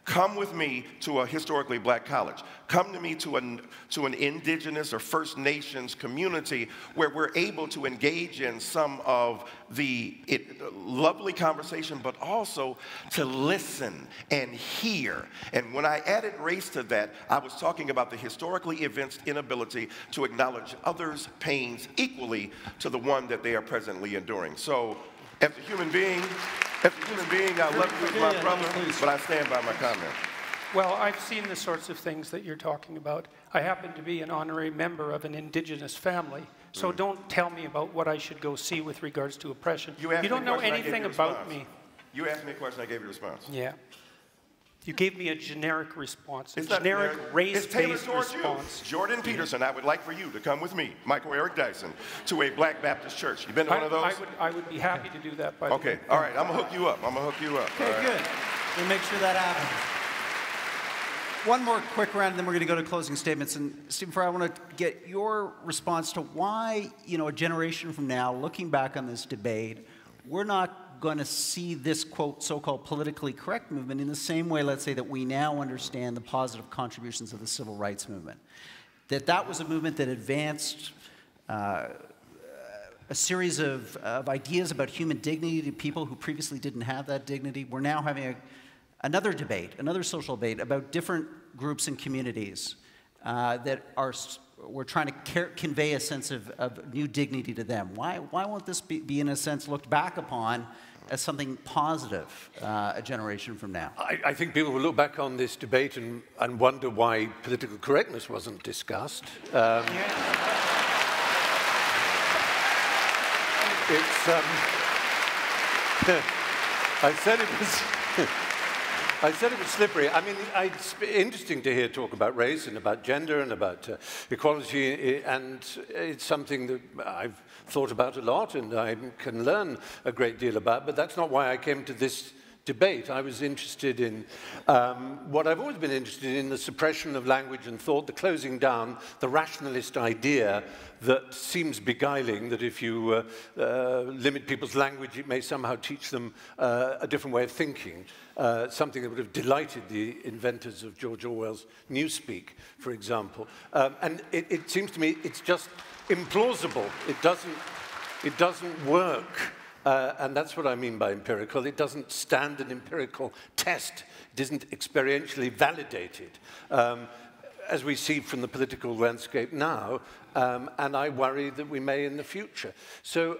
Come with me to a historically black college. Come to me to an indigenous or First Nations community where we're able to engage in some of the lovely conversation, but also to listen and hear. And when I added race to that, I was talking about the historically evinced inability to acknowledge others' pains equally to the one that they are presently enduring. So, as a human being, I love you as my brother, but I stand by my comment. Well, I've seen the sorts of things that you're talking about. I happen to be an honorary member of an indigenous family, so don't tell me about what I should go see with regards to oppression. You don't know anything about me. You asked me a question, I gave you a response. Yeah. You gave me a generic response, a generic race-based response. Jordan Peterson, I would like for you to come with me, Michael Eric Dyson, to a Black Baptist church. You been to one of those? I would be happy to do that, by the way. Okay, all right, I'm going to hook you up. Okay, good. We'll make sure that happens. One more quick round, and then we're going to go to closing statements. And Stephen Fry, I want to get your response to why, a generation from now, looking back on this debate, we're not going to see this, quote, so-called politically correct movement in the same way, let's say, that we now understand the positive contributions of the civil rights movement. That was a movement that advanced a series of ideas about human dignity to people who previously didn't have that dignity. We're now having another debate, another social debate about different groups and communities we're trying to convey a sense of new dignity to them. Why won't this be, in a sense, looked back upon as something positive a generation from now? I think people will look back on this debate and wonder why political correctness wasn't discussed. I said it was slippery. I mean, it's interesting to hear talk about race and about gender and about equality, and it's something that I've thought about a lot and I can learn a great deal about, but that's not why I came to this debate. I was interested in what I've always been interested in, the suppression of language and thought, the closing down, the rationalist idea that seems beguiling, that if you limit people's language, it may somehow teach them a different way of thinking, something that would have delighted the inventors of George Orwell's Newspeak, for example. And it seems to me it's just implausible. It doesn't work. And that's what I mean by empirical. It doesn't stand an empirical test. It isn't experientially validated, as we see from the political landscape now, and I worry that we may in the future. So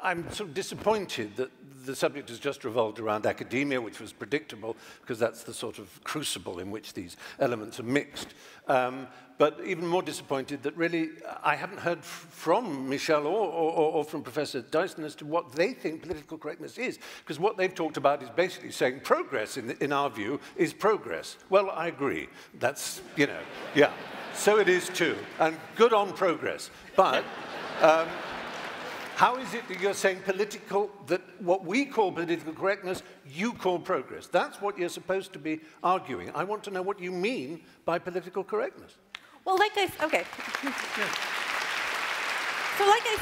I'm sort of disappointed that the subject has just revolved around academia, which was predictable, because that's the sort of crucible in which these elements are mixed. But even more disappointed that really I haven't heard from Michelle or from Professor Dyson as to what they think political correctness is, because what they've talked about is basically saying progress, in our view, is progress. Well, I agree. That's, you know, yeah. So it is too, and good on progress. But how is it that you're saying that what we call political correctness, you call progress? That's what you're supposed to be arguing. I want to know what you mean by political correctness. Well, like I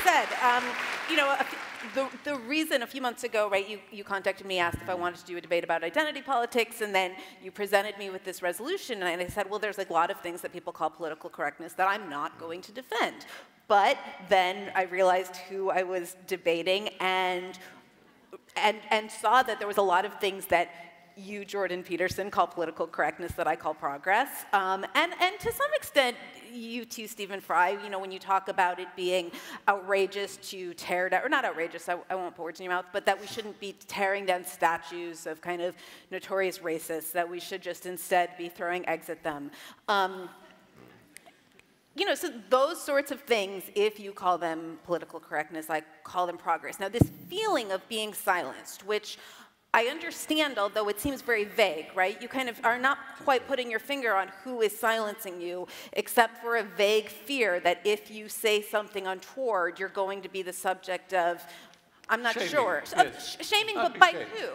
said, you know, the reason a few months ago, right, you contacted me, asked if I wanted to do a debate about identity politics, and then you presented me with this resolution, and I said, well, there's like a lot of things that people call political correctness that I'm not going to defend. But then I realized who I was debating and saw that there was a lot of things that you, Jordan Peterson, call political correctness that I call progress. And to some extent, you too, Stephen Fry, you know, when you talk about it being outrageous to tear down, or not outrageous, I won't put words in your mouth, but that we shouldn't be tearing down statues of kind of notorious racists, that we should just instead be throwing eggs at them. You know, so those sorts of things, if you call them political correctness, I call them progress. Now, this feeling of being silenced, which I understand, although it seems very vague, right? You kind of are not quite putting your finger on who is silencing you, except for a vague fear that if you say something untoward, you're going to be the subject of, I'm not sure. Yes. Shaming, but by who?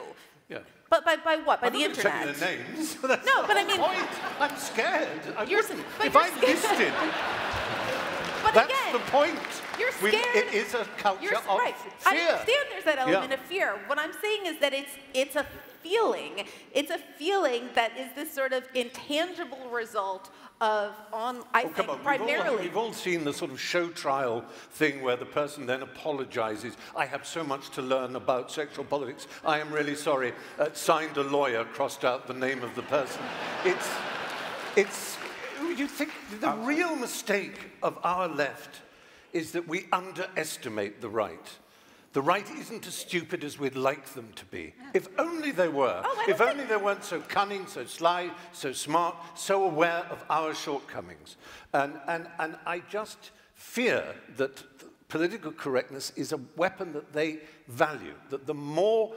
Yeah. But by what? By the internet? I'm not saying their names. No, but I mean, point. I'm scared. If I'm listed. But that's again, the point. You're scared. It is a culture of right. fear. I understand there's that element of fear. What I'm saying is that it's a feeling. It's a feeling that is this sort of intangible result of, I think, primarily. We've all seen the sort of show trial thing where the person then apologizes. I have so much to learn about sexual politics. I am really sorry. Signed a lawyer, crossed out the name of the person. You think the real mistake of our left is that we underestimate the right. The right isn't as stupid as we'd like them to be. If only they were. If only they weren't so cunning, so sly, so smart, so aware of our shortcomings. And I just fear that political correctness is a weapon that they value, that the more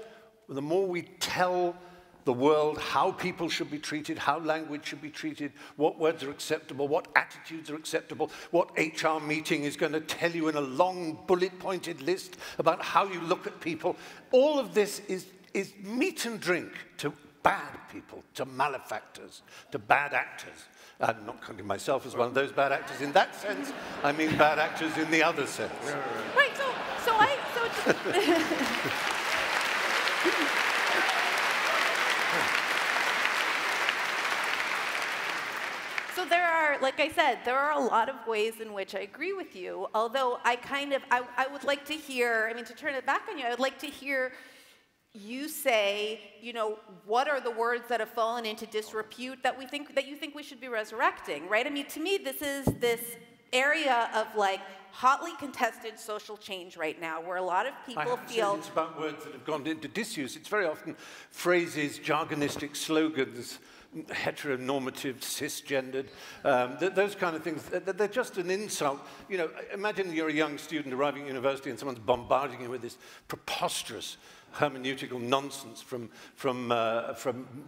we tell the world how people should be treated, how language should be treated, what words are acceptable, what attitudes are acceptable, what HR meeting is going to tell you in a long bullet-pointed list about how you look at people. All of this is meat and drink to bad people, to malefactors, to bad actors. I'm not counting myself as one of those bad actors in that sense. I mean bad actors in the other sense. Right, So there are, like I said, there are a lot of ways in which I agree with you, although I would like to hear, I mean, to turn it back on you, I would like to hear you say, you know, what are the words that have fallen into disrepute that you think we should be resurrecting, right? I mean, to me, this is this area of like hotly contested social change right now, where a lot of people feel it's about words that have gone into disuse. It's very often phrases, jargonistic slogans, heteronormative, cisgendered, those kind of things. They're just an insult. You know, imagine you're a young student arriving at university and someone's bombarding you with this preposterous hermeneutical nonsense from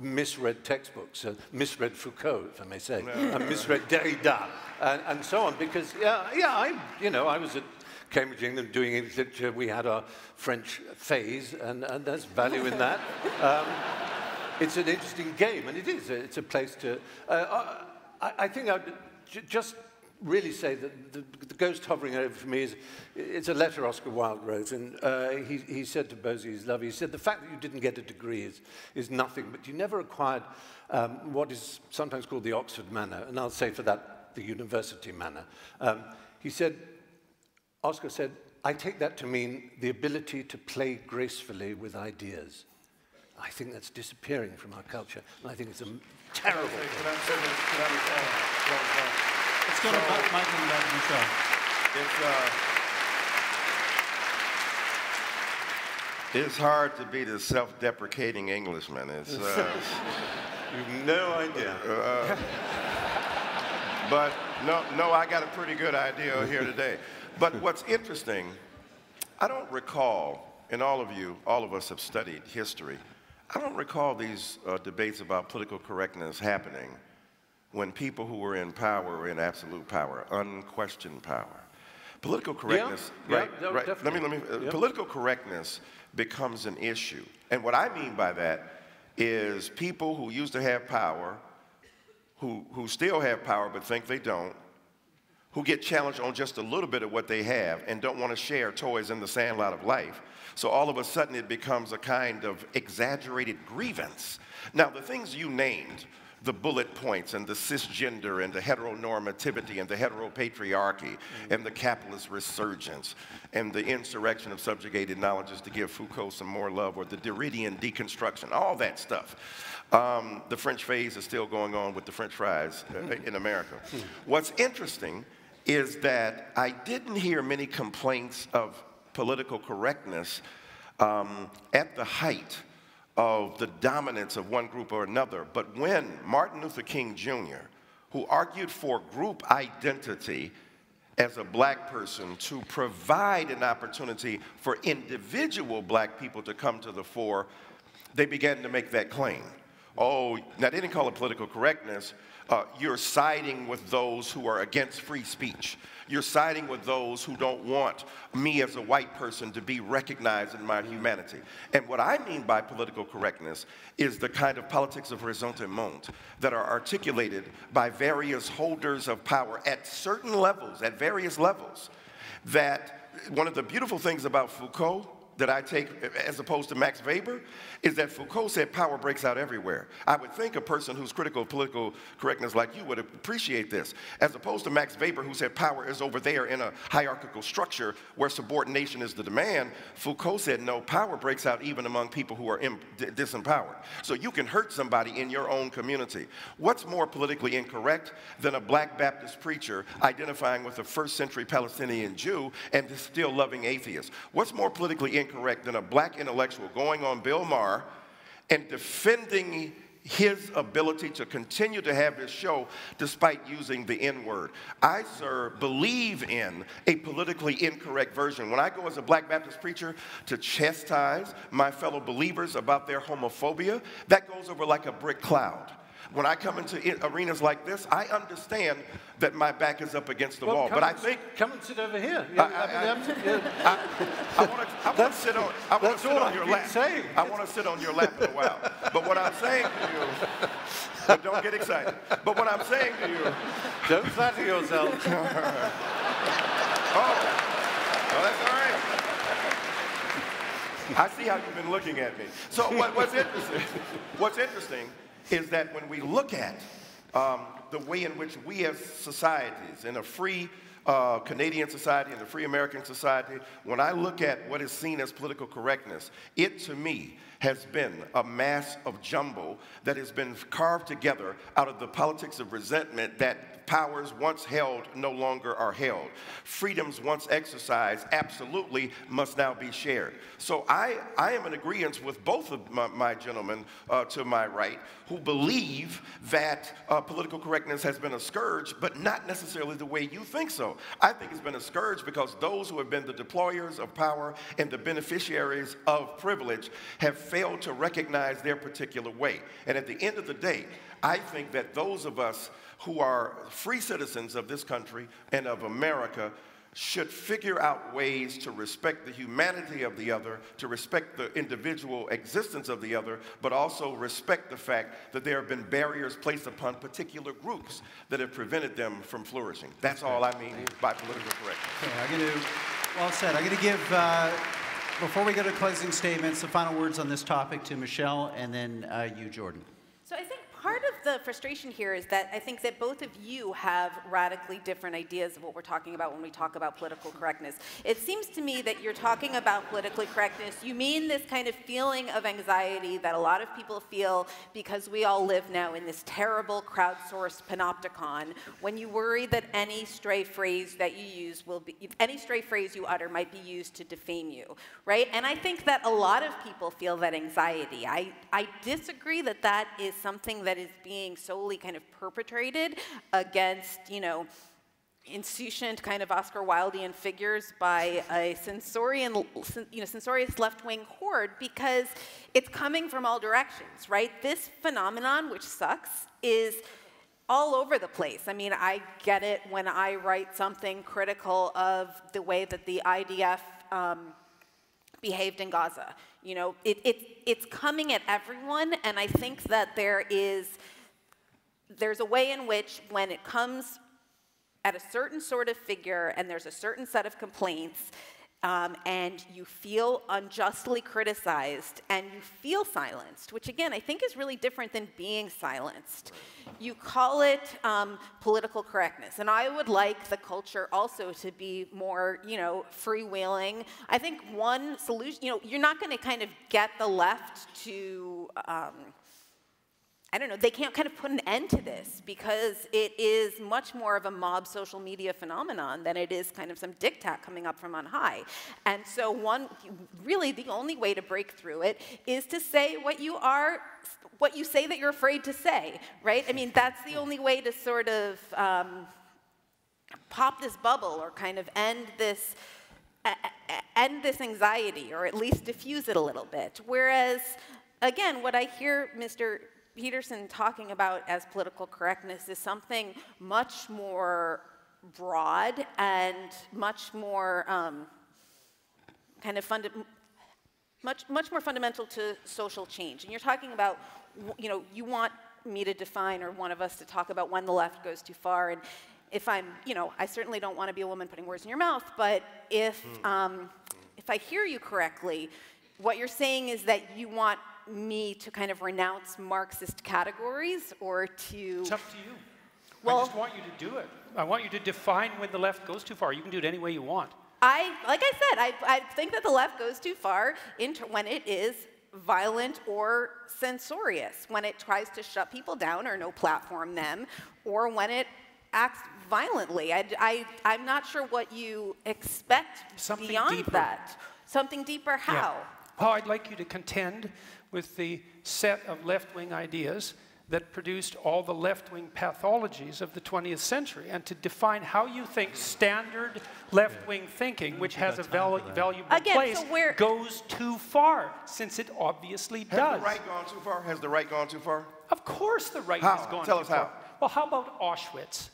misread textbooks, misread Foucault, if I may say, and misread Derrida, and so on. Because I was at Cambridge, England, doing English literature. We had our French phase, and there's value in that. It's an interesting game, and it is. It's a place to. I think I'd just really say that the ghost hovering over for me it's a letter Oscar Wilde wrote, and he said to Bosie, his love, he said, the fact that you didn't get a degree is nothing, but you never acquired what is sometimes called the Oxford manner, and I'll say for that, the university manner. He said, Oscar said, I take that to mean the ability to play gracefully with ideas. I think that's disappearing from our culture, and I think it's a terrible thing. Let's go to Mike and Michelle. It's hard to be the self-deprecating Englishman. It's, You've no idea. But no, I got a pretty good idea here today. But what's interesting, I don't recall, and all of us have studied history, I don't recall these debates about political correctness happening when people who were in power were in absolute power, unquestioned power. Political correctness, right? Let me. Political correctness becomes an issue, and what I mean by that is people who used to have power, who still have power but think they don't, who get challenged on just a little bit of what they have and don't want to share toys in the sandlot of life. So all of a sudden it becomes a kind of exaggerated grievance. Now the things you named, the bullet points and the cisgender and the heteronormativity and the heteropatriarchy and the capitalist resurgence and the insurrection of subjugated knowledges, to give Foucault some more love, or the Derridian deconstruction, all that stuff. The French phase is still going on with the French fries in America. What's interesting is that I didn't hear many complaints of political correctness at the height of the dominance of one group or another. But when Martin Luther King Jr., who argued for group identity as a black person to provide an opportunity for individual black people to come to the fore, they began to make that claim. Oh, now they didn't call it political correctness. You're siding with those who are against free speech. You're siding with those who don't want me as a white person to be recognized in my humanity. And what I mean by political correctness is the kind of politics of ressentiment that are articulated by various holders of power at certain levels, at various levels. That one of the beautiful things about Foucault that I take as opposed to Max Weber is that Foucault said power breaks out everywhere. I would think a person who's critical of political correctness like you would appreciate this, as opposed to Max Weber, who said power is over there in a hierarchical structure where subordination is the demand. Foucault said no, power breaks out even among people who are disempowered. So you can hurt somebody in your own community. What's more politically incorrect than a black Baptist preacher identifying with a first-century Palestinian Jew and still loving atheists? What's more politically incorrect than a black intellectual going on Bill Maher and defending his ability to continue to have his show despite using the N-word? I, sir, believe in a politically incorrect version. When I go as a black Baptist preacher to chastise my fellow believers about their homophobia, that goes over like a brick cloud. When I come into arenas like this, I understand that my back is up against the wall. But I think... Come and sit over here. I want to sit on your lap. I want to sit on your lap in a while. But what I'm saying to you... But don't get excited. But what I'm saying to you... Don't flatter yourself. Oh, well, that's all right. I see how you've been looking at me. So what's interesting is that when we look at the way in which we as societies, in a free Canadian society and a free American society, when I look at what is seen as political correctness, it to me has been a mass of jumble that has been carved together out of the politics of resentment that powers once held no longer are held. Freedoms once exercised absolutely must now be shared. So I am in agreement with both of my gentlemen to my right who believe that political correctness has been a scourge, but not necessarily the way you think so. I think it's been a scourge because those who have been the deployers of power and the beneficiaries of privilege have failed to recognize their particular way. And at the end of the day, I think that those of us who are free citizens of this country and of America should figure out ways to respect the humanity of the other, to respect the individual existence of the other, but also respect the fact that there have been barriers placed upon particular groups that have prevented them from flourishing. That's all I mean by political correctness. Well said. I'm going to give, before we go to closing statements, the final words on this topic to Michelle and then you, Jordan. So I think part of the frustration here is that I think that both of you have radically different ideas of what we're talking about when we talk about political correctness. It seems to me that you're talking about politically correctness. You mean this kind of feeling of anxiety that a lot of people feel because we all live now in this terrible crowdsourced panopticon when you worry that any stray phrase that you use will be, any stray phrase you utter might be used to defame you, right? And I think that a lot of people feel that anxiety. I disagree that that is something that is being solely kind of perpetrated against, you know, insouciant kind of Oscar Wildean figures by a censorious left-wing horde, because it's coming from all directions, right? This phenomenon, which sucks, is all over the place. I mean, I get it when I write something critical of the way that the IDF behaved in Gaza. You know, it's coming at everyone, and I think that there's a way in which when it comes at a certain sort of figure and there's a certain set of complaints, and you feel unjustly criticized and you feel silenced, which again I think is really different than being silenced. You call it political correctness, and I would like the culture also to be more, you know, freewheeling. I think one solution, you know, you're not going to kind of get the left to I don't know, they can't kind of put an end to this because it is much more of a mob social media phenomenon than it is kind of some diktat coming up from on high. And so really the only way to break through it is to say what you say that you're afraid to say, right? I mean, that's the only way to sort of pop this bubble or kind of end this anxiety, or at least diffuse it a little bit. Whereas, again, what I hear Mr. Peterson talking about as political correctness is something much more broad and much more much more fundamental to social change. And you're talking about, you know, you want me to define, or one of us to talk about when the left goes too far. And if I'm, you know, I certainly don't want to be a woman putting words in your mouth, but if I hear you correctly, what you're saying is that you want me to kind of renounce Marxist categories, or to... It's up to you. Well, I just want you to do it. I want you to define when the left goes too far. You can do it any way you want. Like I said, I think that the left goes too far when it is violent or censorious, when it tries to shut people down or no platform them, or when it acts violently. I'm not sure what you expect Something beyond deeper. that. Something deeper, how? Yeah. Well, I'd like you to contend with the set of left-wing ideas that produced all the left-wing pathologies of the 20th century, and to define how you think standard left-wing thinking, which has a valuable place, goes too far, since it obviously does. Has the right gone too far? Has the right gone too far? Of course the right has gone too far. Tell us how. Well, how about Auschwitz?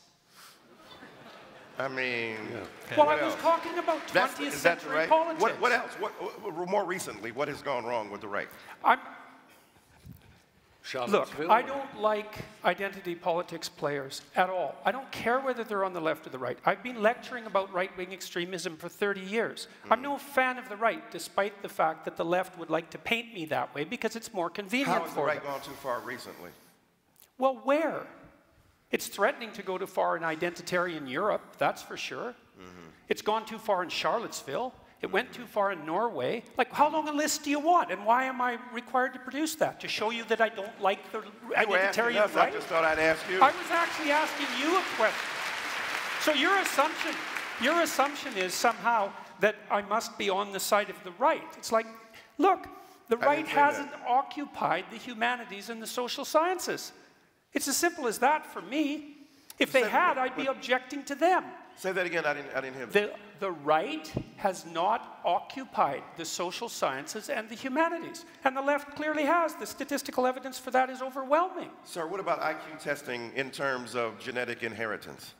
I mean... Well, I was talking about 20th century politics. What else? More recently, what has gone wrong with the right? Look, I don't like identity politics players at all. I don't care whether they're on the left or the right. I've been lecturing about right-wing extremism for 30 years. I'm no fan of the right, despite the fact that the left would like to paint me that way because it's more convenient for them. How has the right gone too far recently? Well, where? It's threatening to go too far in identitarian Europe, that's for sure. It's gone too far in Charlottesville. It went too far in Norway. Like, how long a list do you want? And why am I required to produce that? To show you that I don't like the identitarian right? I just thought I'd ask you. I was actually asking you a question. So your assumption is somehow that I must be on the side of the right. It's like, look, the right hasn't occupied the humanities and the social sciences. It's as simple as that for me. If they had, I'd be objecting to them. Say that again, I didn't hear that. The right has not occupied the social sciences and the humanities. And the left clearly has. The statistical evidence for that is overwhelming. Sir, what about IQ testing in terms of genetic inheritance?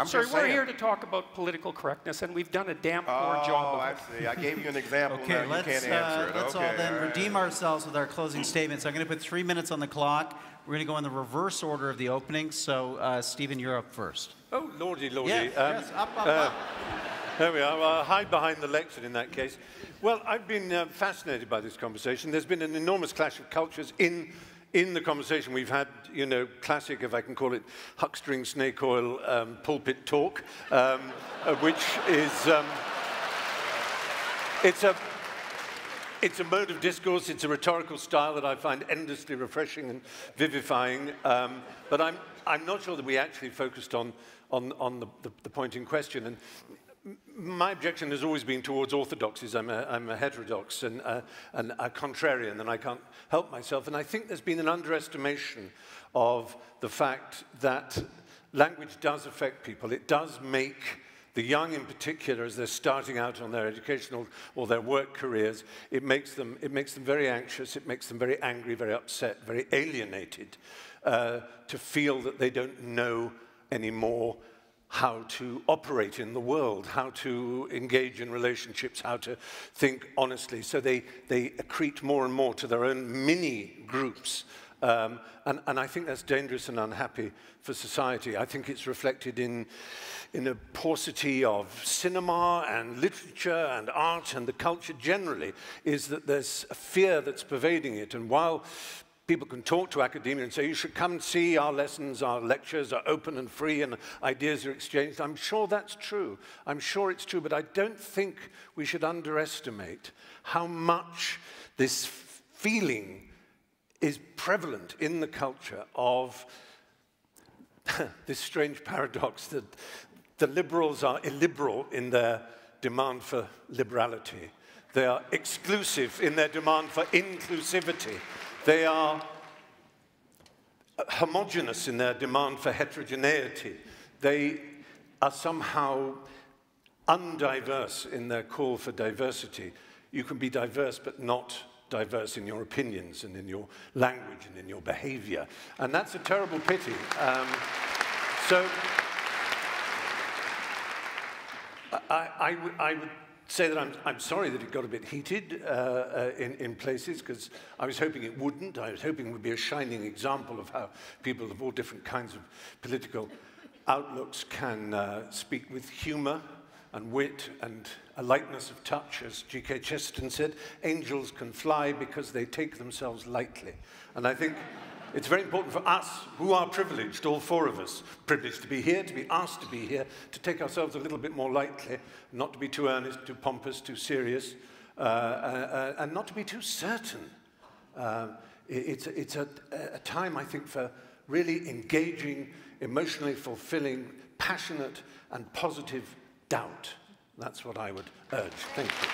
Sorry, we're here to talk about political correctness, and we've done a damn poor job of it. I see. I gave you an example. Okay, now you can't answer it. Let's all then redeem ourselves with our closing statements. I'm going to put 3 minutes on the clock. We're going to go in the reverse order of the opening. So, Stephen, you're up first. Oh, lordy, lordy. Yes, up. There we are. I'll hide behind the lectern in that case. Well, I've been fascinated by this conversation. There's been an enormous clash of cultures in in the conversation we've had, you know, classic, if I can call it, huckstering snake oil pulpit talk, which is, it's a mode of discourse, it's a rhetorical style that I find endlessly refreshing and vivifying, but I'm not sure that we actually focused on the point in question. And my objection has always been towards orthodoxies. I'm a heterodox and a contrarian, and I can't help myself. And I think there's been an underestimation of the fact that language does affect people. It does make the young in particular, as they're starting out on their educational or their work careers, it makes them very anxious, it makes them very angry, very upset, very alienated, to feel that they don't know anymore how to operate in the world, how to engage in relationships, how to think honestly. So they accrete more and more to their own mini groups. And I think that's dangerous and unhappy for society. I think it's reflected in a paucity of cinema and literature and art, and the culture generally is that there's a fear that's pervading it. And while people can talk to academia and say, you should come and see our lessons, our lectures are open and free and ideas are exchanged, I'm sure that's true. I'm sure it's true, but I don't think we should underestimate how much this feeling is prevalent in the culture of this strange paradox that the liberals are illiberal in their demand for liberality. They are exclusive in their demand for inclusivity. They are homogeneous in their demand for heterogeneity. They are somehow undiverse in their call for diversity. You can be diverse but not diverse in your opinions and in your language and in your behavior. And that's a terrible pity. So I would say that I'm sorry that it got a bit heated in places, because I was hoping it wouldn't. I was hoping it would be a shining example of how people of all different kinds of political outlooks can speak with humor and wit and a lightness of touch. As G.K. Chesterton said, angels can fly because they take themselves lightly. And I think it's very important for us, who are privileged, all four of us, privileged to be here, to be asked to be here, to take ourselves a little bit more lightly, not to be too earnest, too pompous, too serious, and not to be too certain. It's a time, I think, for really engaging, emotionally fulfilling, passionate, and positive doubt. That's what I would urge. Thank you.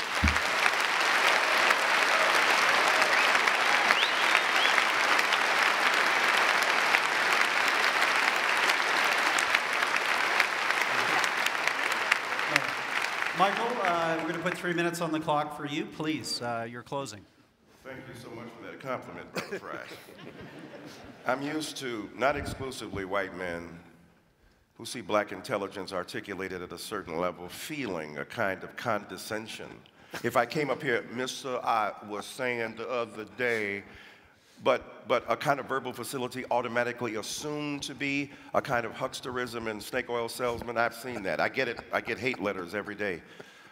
Michael, we're going to put 3 minutes on the clock for you. Please, your closing. Thank you so much for that compliment, Brother Fry. I'm used to not exclusively white men who see black intelligence articulated at a certain level feeling a kind of condescension. If I came up here, Mr. I was saying the other day, but a kind of verbal facility automatically assumed to be a kind of hucksterism and snake oil salesman. I've seen that. I get it. I get hate letters every day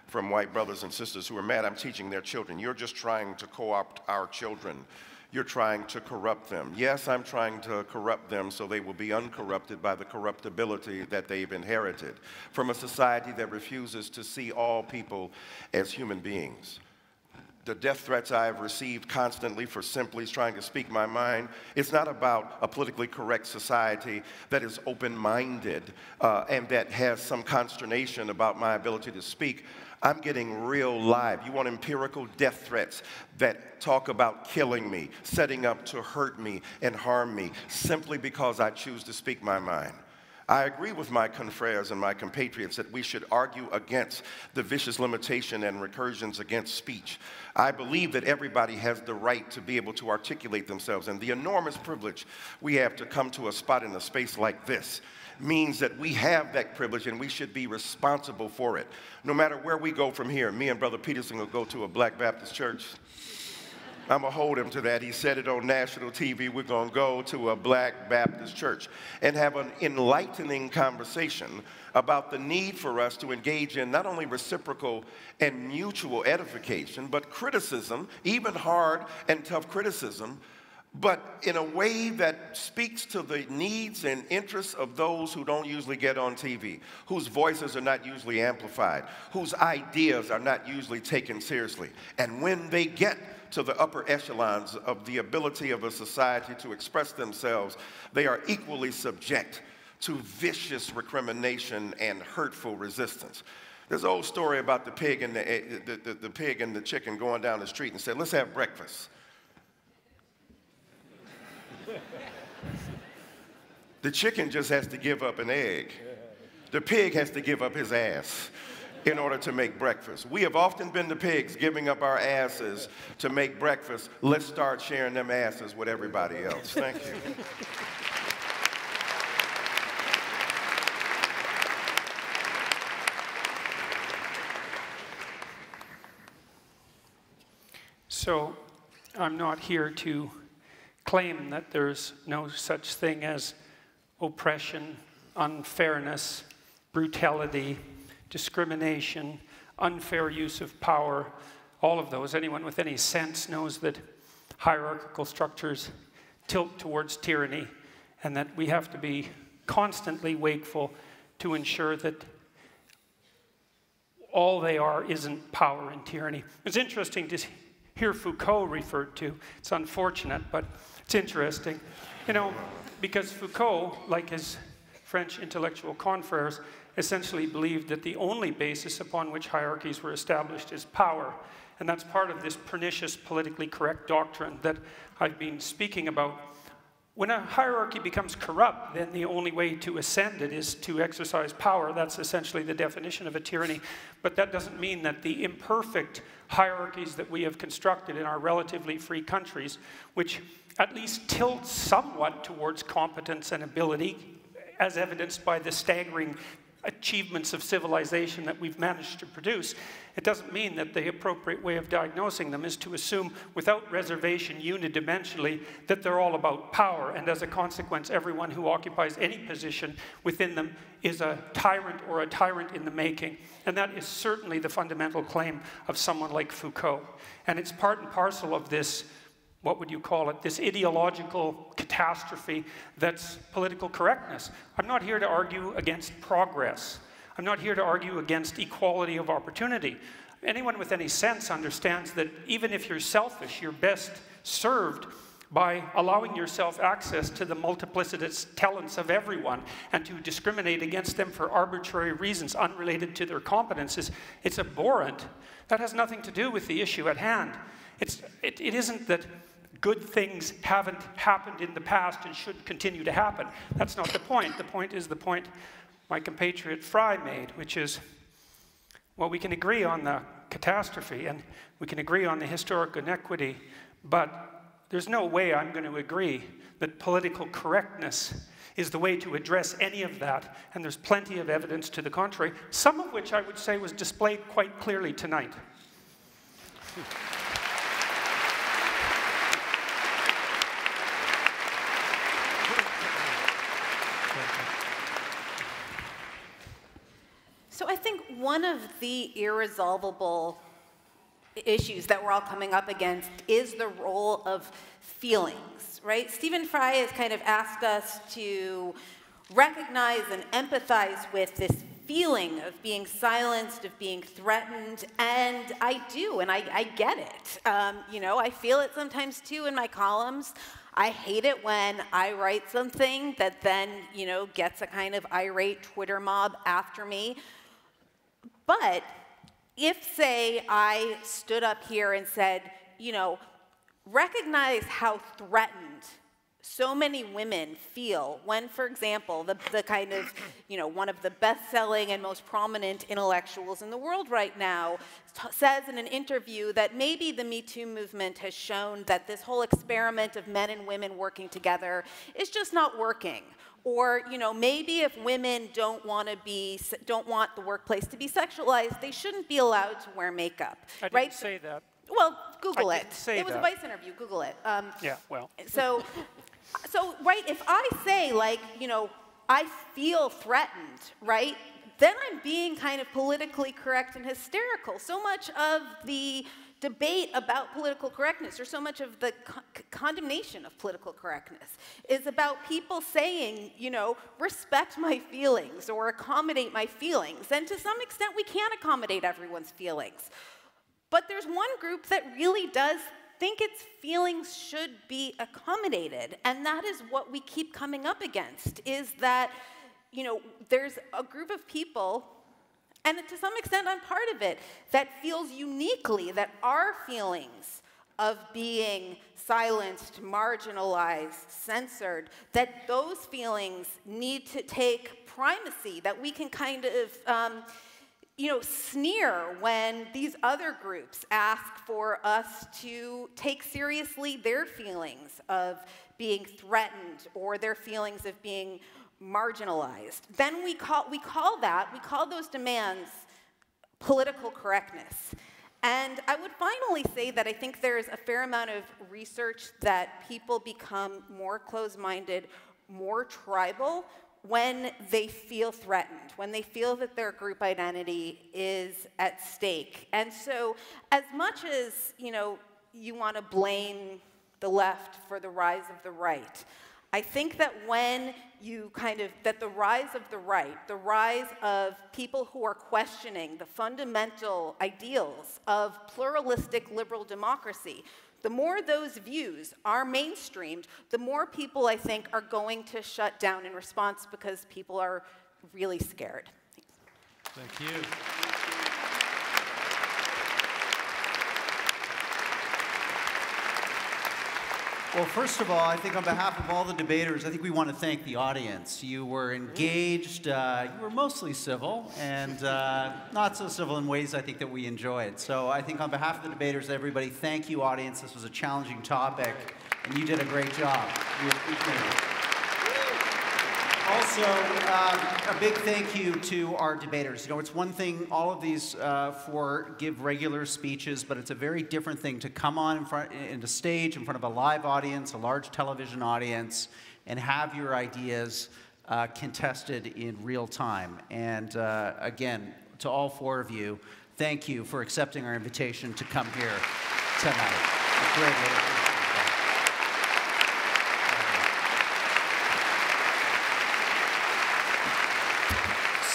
from white brothers and sisters who are mad I'm teaching their children. You're just trying to co-opt our children. You're trying to corrupt them. Yes, I'm trying to corrupt them so they will be uncorrupted by the corruptibility that they've inherited from a society that refuses to see all people as human beings. The death threats I have received constantly for simply trying to speak my mind, it's not about a politically correct society that is open-minded and that has some consternation about my ability to speak. I'm getting real live. You want empirical death threats that talk about killing me, setting up to hurt me and harm me, simply because I choose to speak my mind. I agree with my confreres and my compatriots that we should argue against the vicious limitation and recursions against speech. I believe that everybody has the right to be able to articulate themselves, and the enormous privilege we have to come to a spot in a space like this means that we have that privilege and we should be responsible for it. No matter where we go from here, me and Brother Peterson will go to a Black Baptist church. I'm going to hold him to that. He said it on national TV. We're going to go to a Black Baptist church and have an enlightening conversation about the need for us to engage in not only reciprocal and mutual edification, but criticism, even hard and tough criticism, but in a way that speaks to the needs and interests of those who don't usually get on TV, whose voices are not usually amplified, whose ideas are not usually taken seriously. And when they get to the upper echelons of the ability of a society to express themselves, they are equally subject to vicious recrimination and hurtful resistance. There's an old story about the pig and the pig and the chicken going down the street and said, let's have breakfast. The chicken just has to give up an egg. The pig has to give up his ass in order to make breakfast. We have often been the pigs giving up our asses to make breakfast. Let's start sharing them asses with everybody else. Thank you. So I'm not here to claim that there's no such thing as oppression, unfairness, brutality, discrimination, unfair use of power, all of those. Anyone with any sense knows that hierarchical structures tilt towards tyranny and that we have to be constantly wakeful to ensure that all they are isn't power and tyranny. It's interesting to hear Foucault referred to. It's unfortunate, but it's interesting. You know, because Foucault, like his French intellectual confreres, essentially believed that the only basis upon which hierarchies were established is power. And that's part of this pernicious politically correct doctrine that I've been speaking about. When a hierarchy becomes corrupt, then the only way to ascend it is to exercise power. That's essentially the definition of a tyranny. But that doesn't mean that the imperfect hierarchies that we have constructed in our relatively free countries, which at least tilt somewhat towards competence and ability, as evidenced by the staggering achievements of civilization that we've managed to produce, it doesn't mean that the appropriate way of diagnosing them is to assume without reservation unidimensionally that they're all about power, and as a consequence everyone who occupies any position within them is a tyrant or a tyrant in the making. And that is certainly the fundamental claim of someone like Foucault. And it's part and parcel of this, what would you call it, this ideological catastrophe that's political correctness. I'm not here to argue against progress. I'm not here to argue against equality of opportunity. Anyone with any sense understands that even if you're selfish, you're best served by allowing yourself access to the multiplicitous talents of everyone and to discriminate against them for arbitrary reasons unrelated to their competences. It's abhorrent. That has nothing to do with the issue at hand. It isn't that good things haven't happened in the past and should continue to happen. That's not the point. The point is the point my compatriot Fry made, which is, well, we can agree on the catastrophe and we can agree on the historic inequity, but there's no way I'm going to agree that political correctness is the way to address any of that, and there's plenty of evidence to the contrary, some of which I would say was displayed quite clearly tonight. So I think one of the irresolvable issues that we're all coming up against is the role of feelings, right? Stephen Fry has kind of asked us to recognize and empathize with this feeling of being silenced, of being threatened, and I do, and I get it. You know, I feel it sometimes too in my columns. I hate it when I write something that then, you know, gets a kind of irate Twitter mob after me. But if, say, I stood up here and said, you know, recognize how threatened so many women feel when, for example, the kind of, you know, one of the best-selling and most prominent intellectuals in the world right now says in an interview that maybe the Me Too movement has shown that this whole experiment of men and women working together is just not working. Or, you know, maybe if women don't want the workplace to be sexualized, they shouldn't be allowed to wear makeup. I didn't say that. Well, Google it. It was a Vice interview. Google it. Yeah, well. So, right, if I say, like, you know, I feel threatened, right, then I'm being kind of politically correct and hysterical. So much of the debate about political correctness, or so much of the condemnation of political correctness, is about people saying, you know, respect my feelings or accommodate my feelings. And to some extent, we can't accommodate everyone's feelings. But there's one group that really does think its feelings should be accommodated. And that is what we keep coming up against, is that, you know, there's a group of people, and to some extent I'm part of it, that feels uniquely that our feelings of being silenced, marginalized, censored, that those feelings need to take primacy, that we can kind of you know, sneer when these other groups ask for us to take seriously their feelings of being threatened or their feelings of being marginalized. Then we call those demands political correctness. And I would finally say that I think there's a fair amount of research that people become more closed-minded, more tribal, when they feel threatened, when they feel that their group identity is at stake. And so as much as, you know, you want to blame the left for the rise of the right, I think that when you that the rise of the right, the rise of people who are questioning the fundamental ideals of pluralistic liberal democracy, the more those views are mainstreamed, the more people, I think, are going to shut down in response because people are really scared. Thank you. Well, first of all, I think on behalf of all the debaters, I think we want to thank the audience. You were engaged, you were mostly civil, and not so civil in ways I think that we enjoyed. So I think on behalf of the debaters, everybody, thank you, audience. This was a challenging topic, and you did a great job. We appreciate it. Also, a big thank you to our debaters. You know, it's one thing, all of these give regular speeches, but it's a very different thing to come on in the stage in front of a live audience, a large television audience, and have your ideas contested in real time. And again, to all four of you, thank you for accepting our invitation to come here tonight. Great.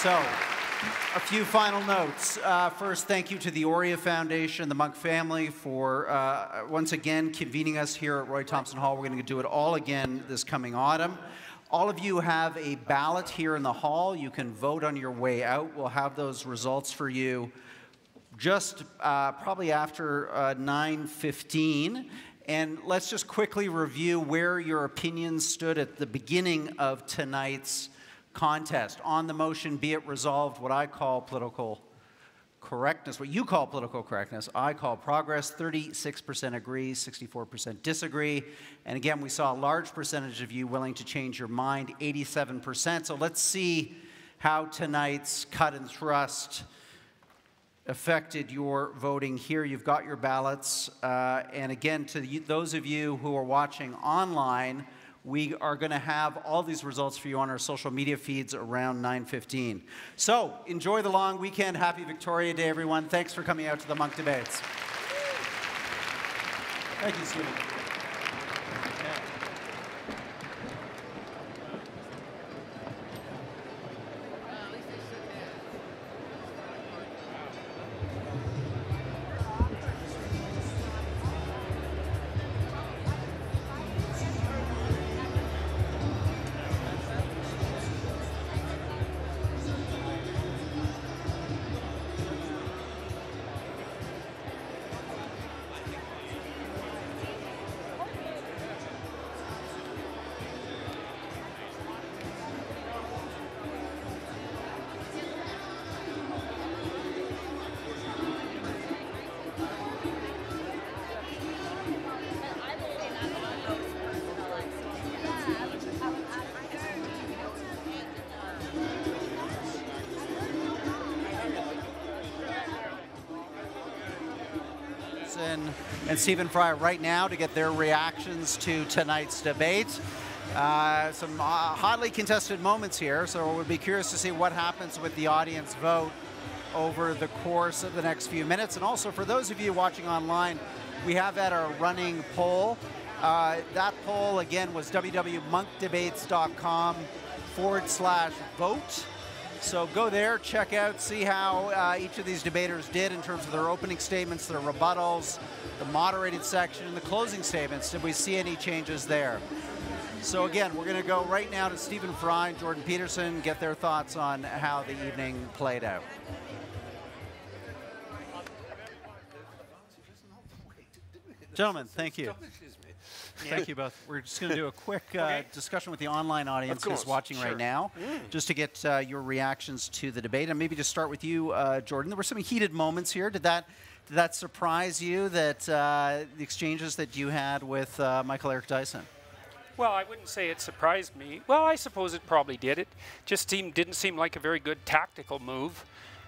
So, a few final notes. First, thank you to the Aurea Foundation, the Munk family, for once again convening us here at Roy Thompson Hall. We're going to do it all again this coming autumn. All of you have a ballot here in the hall. You can vote on your way out. We'll have those results for you just probably after 9:15. And let's just quickly review where your opinions stood at the beginning of tonight's contest. On the motion, be it resolved, what I call political correctness, what you call political correctness, I call progress. 36% agree, 64% disagree. And again, we saw a large percentage of you willing to change your mind, 87%. So let's see how tonight's cut and thrust affected your voting here. You've got your ballots. And again, to those of you who are watching online, we are going to have all these results for you on our social media feeds around 9:15. So enjoy the long weekend. Happy Victoria Day, everyone. Thanks for coming out to the Munk Debates. Thank you, Stephen. And Stephen Fry right now to get their reactions to tonight's debate. Some hotly contested moments here, so we'll be curious to see what happens with the audience vote over the course of the next few minutes. And also for those of you watching online, we have had our running poll. That poll, again, was www.monkdebates.com/vote. So go there, check out, see how each of these debaters did in terms of their opening statements, their rebuttals, the moderated section, and the closing statements. Did we see any changes there? So again, we're going to go right now to Stephen Fry and Jordan Peterson, get their thoughts on how the evening played out. Gentlemen, thank you. Thank you both. We're just going to do a quick discussion with the online audience who's watching right now, just to get your reactions to the debate. And maybe just start with you, Jordan. There were some heated moments here. Did that surprise you, that the exchanges that you had with Michael Eric Dyson? Well, I wouldn't say it surprised me. Well, I suppose it probably did. It just didn't seem like a very good tactical move.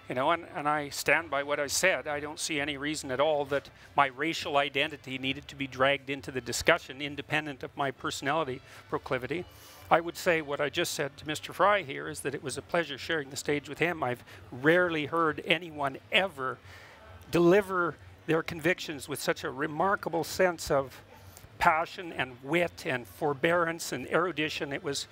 You know, and I stand by what I said. I don't see any reason at all that my racial identity needed to be dragged into the discussion, independent of my personality proclivity. I would say what I just said to Mr. Fry here is that it was a pleasure sharing the stage with him. I've rarely heard anyone ever deliver their convictions with such a remarkable sense of passion and wit and forbearance and erudition. It was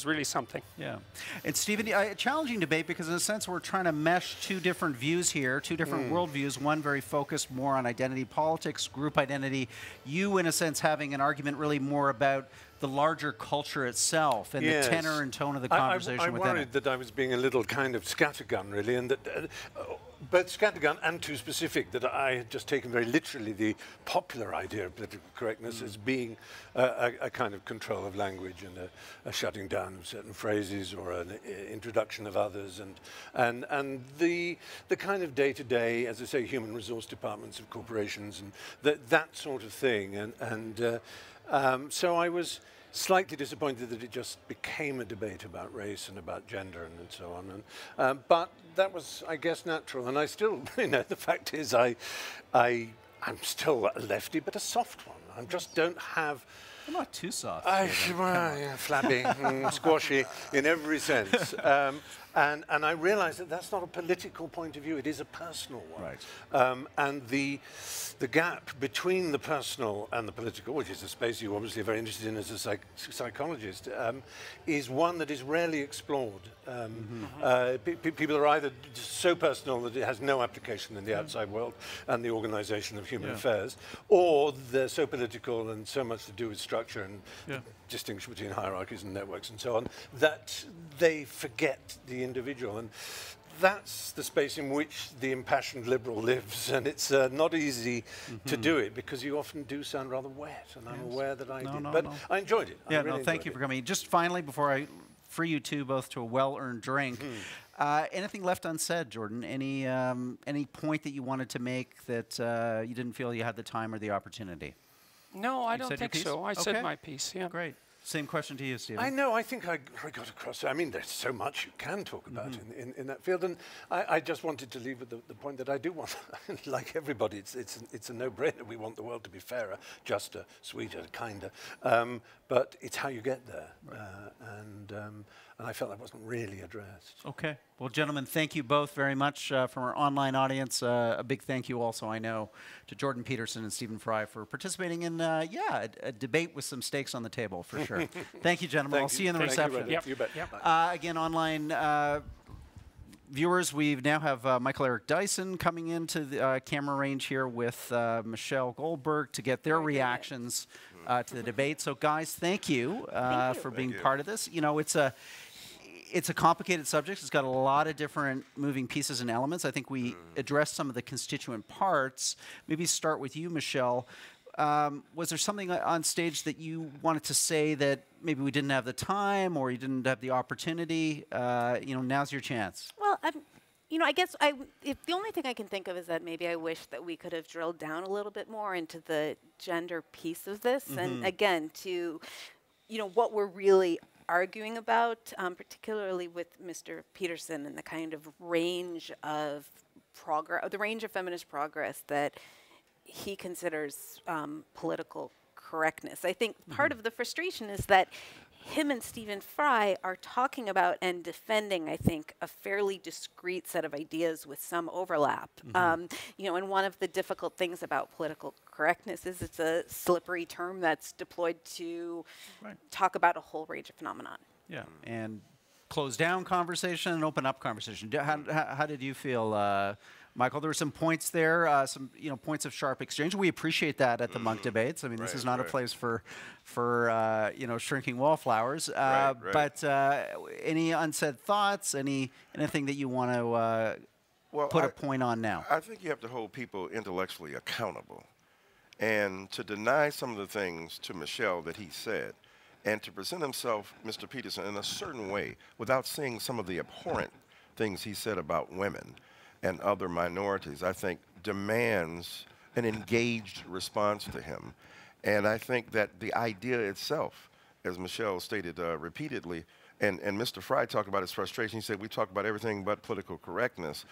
really something. Yeah. And Stephen, a challenging debate because in a sense we're trying to mesh two different views here, two different worldviews, one very focused more on identity politics, group identity. You, in a sense, having an argument really more about the larger culture itself and the tenor and tone of the conversation within it. I worried that I was being a little kind of scattergun, really, and that both scattergun and too specific, that I had just taken very literally the popular idea of political correctness as being a kind of control of language and a shutting down of certain phrases or an introduction of others, and the kind of day-to-day, as I say, human resource departments of corporations and that sort of thing, so I was slightly disappointed that it just became a debate about race and about gender and so on. But that was, I guess, natural. And I still, the fact is, I'm still a lefty, but a soft one. I just don't have. I'm not too soft. Flabby, squashy in every sense. And I realize that that's not a political point of view, it is a personal one. Right. And the gap between the personal and the political, which is a space you obviously are very interested in as a psychologist, is one that is rarely explored. People are either so personal that it has no application in the outside world and the organization of human affairs, or they're so political and so much to do with structure and distinction between hierarchies and networks and so on, that they forget the individual. And that's the space in which the impassioned liberal lives, and it's not easy to do it because you often do sound rather wet, and I'm aware that I did. But I enjoyed it. Yeah, really thank you for coming. Just finally, before I free you two both to a well-earned drink, anything left unsaid, Jordan? Any point that you wanted to make that you didn't feel you had the time or the opportunity? No, I don't think so. I said my piece, yeah. Great. Same question to you, Stephen. I know, I think I got across. I mean, there's so much you can talk about in that field, and I just wanted to leave with the point that I do want, like everybody, it's a no-brainer. We want the world to be fairer, juster, sweeter, kinder, but it's how you get there, and I felt that wasn't really addressed. Okay. Well, gentlemen, thank you both very much from our online audience. A big thank you also, I know, to Jordan Peterson and Stephen Fry for participating in, a debate with some stakes on the table, for sure. Thank you, gentlemen. I'll see you in the reception. You bet. Again, online viewers, we now have Michael Eric Dyson coming into the camera range here with Michelle Goldberg to get their reactions to the debate. So, guys, thank you for being part of this. You know, it's a complicated subject. It's got a lot of different moving pieces and elements. I think we addressed some of the constituent parts. Maybe start with you, Michelle. Was there something on stage that you wanted to say that maybe we didn't have the time or you didn't have the opportunity? Now's your chance. Well, I guess the only thing I can think of is that maybe I wish that we could have drilled down a little bit more into the gender piece of this. And again, to, what we're really arguing about, particularly with Mr. Peterson and the kind of range of progress, the range of feminist progress that he considers political correctness. I think part of the frustration is that him and Stephen Fry are talking about and defending, I think, a fairly discrete set of ideas with some overlap. You know, and one of the difficult things about political correctness is it's a slippery term that's deployed to talk about a whole range of phenomenon. Yeah, and close down conversation and open up conversation. How did you feel, Michael? There were some points there, some points of sharp exchange. We appreciate that at the Munk Debates. I mean, this is not a place for shrinking wallflowers. But any unsaid thoughts? Anything that you want to put a point on now? I think you have to hold people intellectually accountable, and to deny some of the things to Michelle that he said, and to present himself, Mr. Peterson, in a certain way without seeing some of the abhorrent things he said about women and other minorities, I think demands an engaged response to him. And I think that the idea itself, as Michelle stated repeatedly, and Mr. Fry talked about his frustration, he said, we talk about everything but political correctness.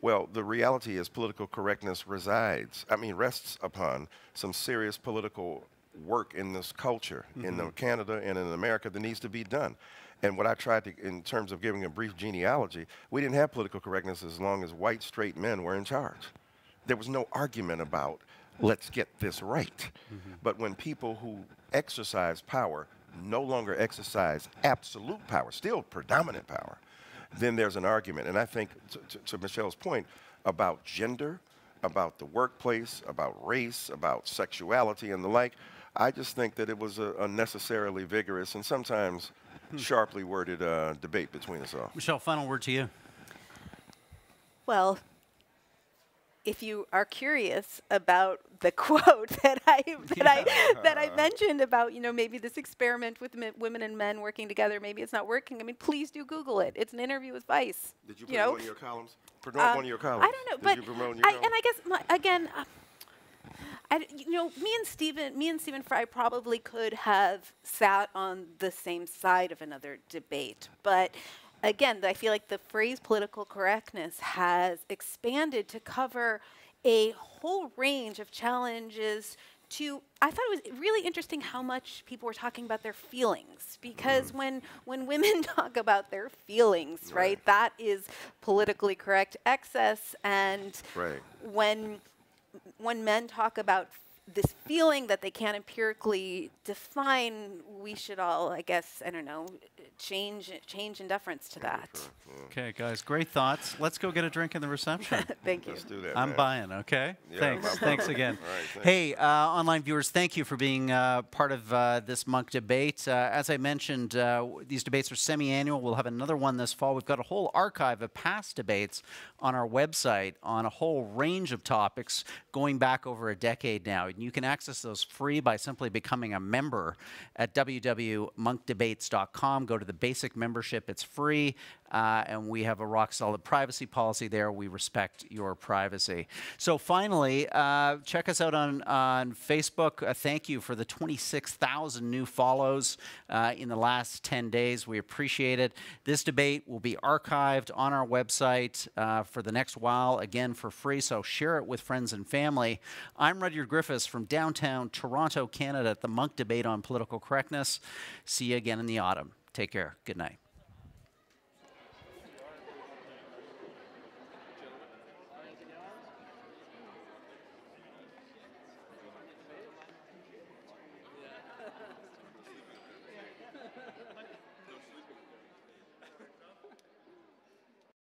Well, the reality is political correctness rests upon some serious political work in this culture, in Canada and in America, that needs to be done. And what I tried to, in terms of giving a brief genealogy, we didn't have political correctness as long as white, straight men were in charge. There was no argument about, let's get this right. But when people who exercise power no longer exercise absolute power, still predominant power, then there's an argument. And I think, to Michelle's point, about gender, about the workplace, about race, about sexuality and the like, I just think that it was a unnecessarily vigorous and sometimes sharply worded debate between us all. Michelle, final word to you. Well, if you are curious about the quote that I mentioned about, maybe this experiment with women and men working together, maybe it's not working. I mean, please do Google it. It's an interview with Vice. Did you put one of your columns? Promote one of your columns. I don't know, Did you promote your columns? And I guess again, me and Stephen Fry probably could have sat on the same side of another debate, but again, I feel like the phrase political correctness has expanded to cover a whole range of challenges to, I thought it was really interesting how much people were talking about their feelings, because when women talk about their feelings, right, that is politically correct excess, and when men talk about this feeling that they can't empirically define, we should all, I guess, I don't know, change in deference to that. Okay, guys, great thoughts. Let's go get a drink in the reception. Thank you. Let's do that, I'm man. buying, okay? Yeah, Thanks again. Right, hey, online viewers, thank you for being part of this Munk Debate. As I mentioned, these debates are semi-annual. We'll have another one this fall. We've got a whole archive of past debates on our website on a whole range of topics going back over a decade now. You can access those free by simply becoming a member at www.munkdebates.com. Go to the basic membership. It's free, and we have a rock-solid privacy policy there. We respect your privacy. So finally, check us out on Facebook. Thank you for the 26,000 new follows in the last 10 days. We appreciate it. This debate will be archived on our website for the next while, again, for free, so share it with friends and family. I'm Rudyard Griffiths from downtown Toronto, Canada, at the Munk Debate on Political Correctness. See you again in the autumn. Take care. Good night.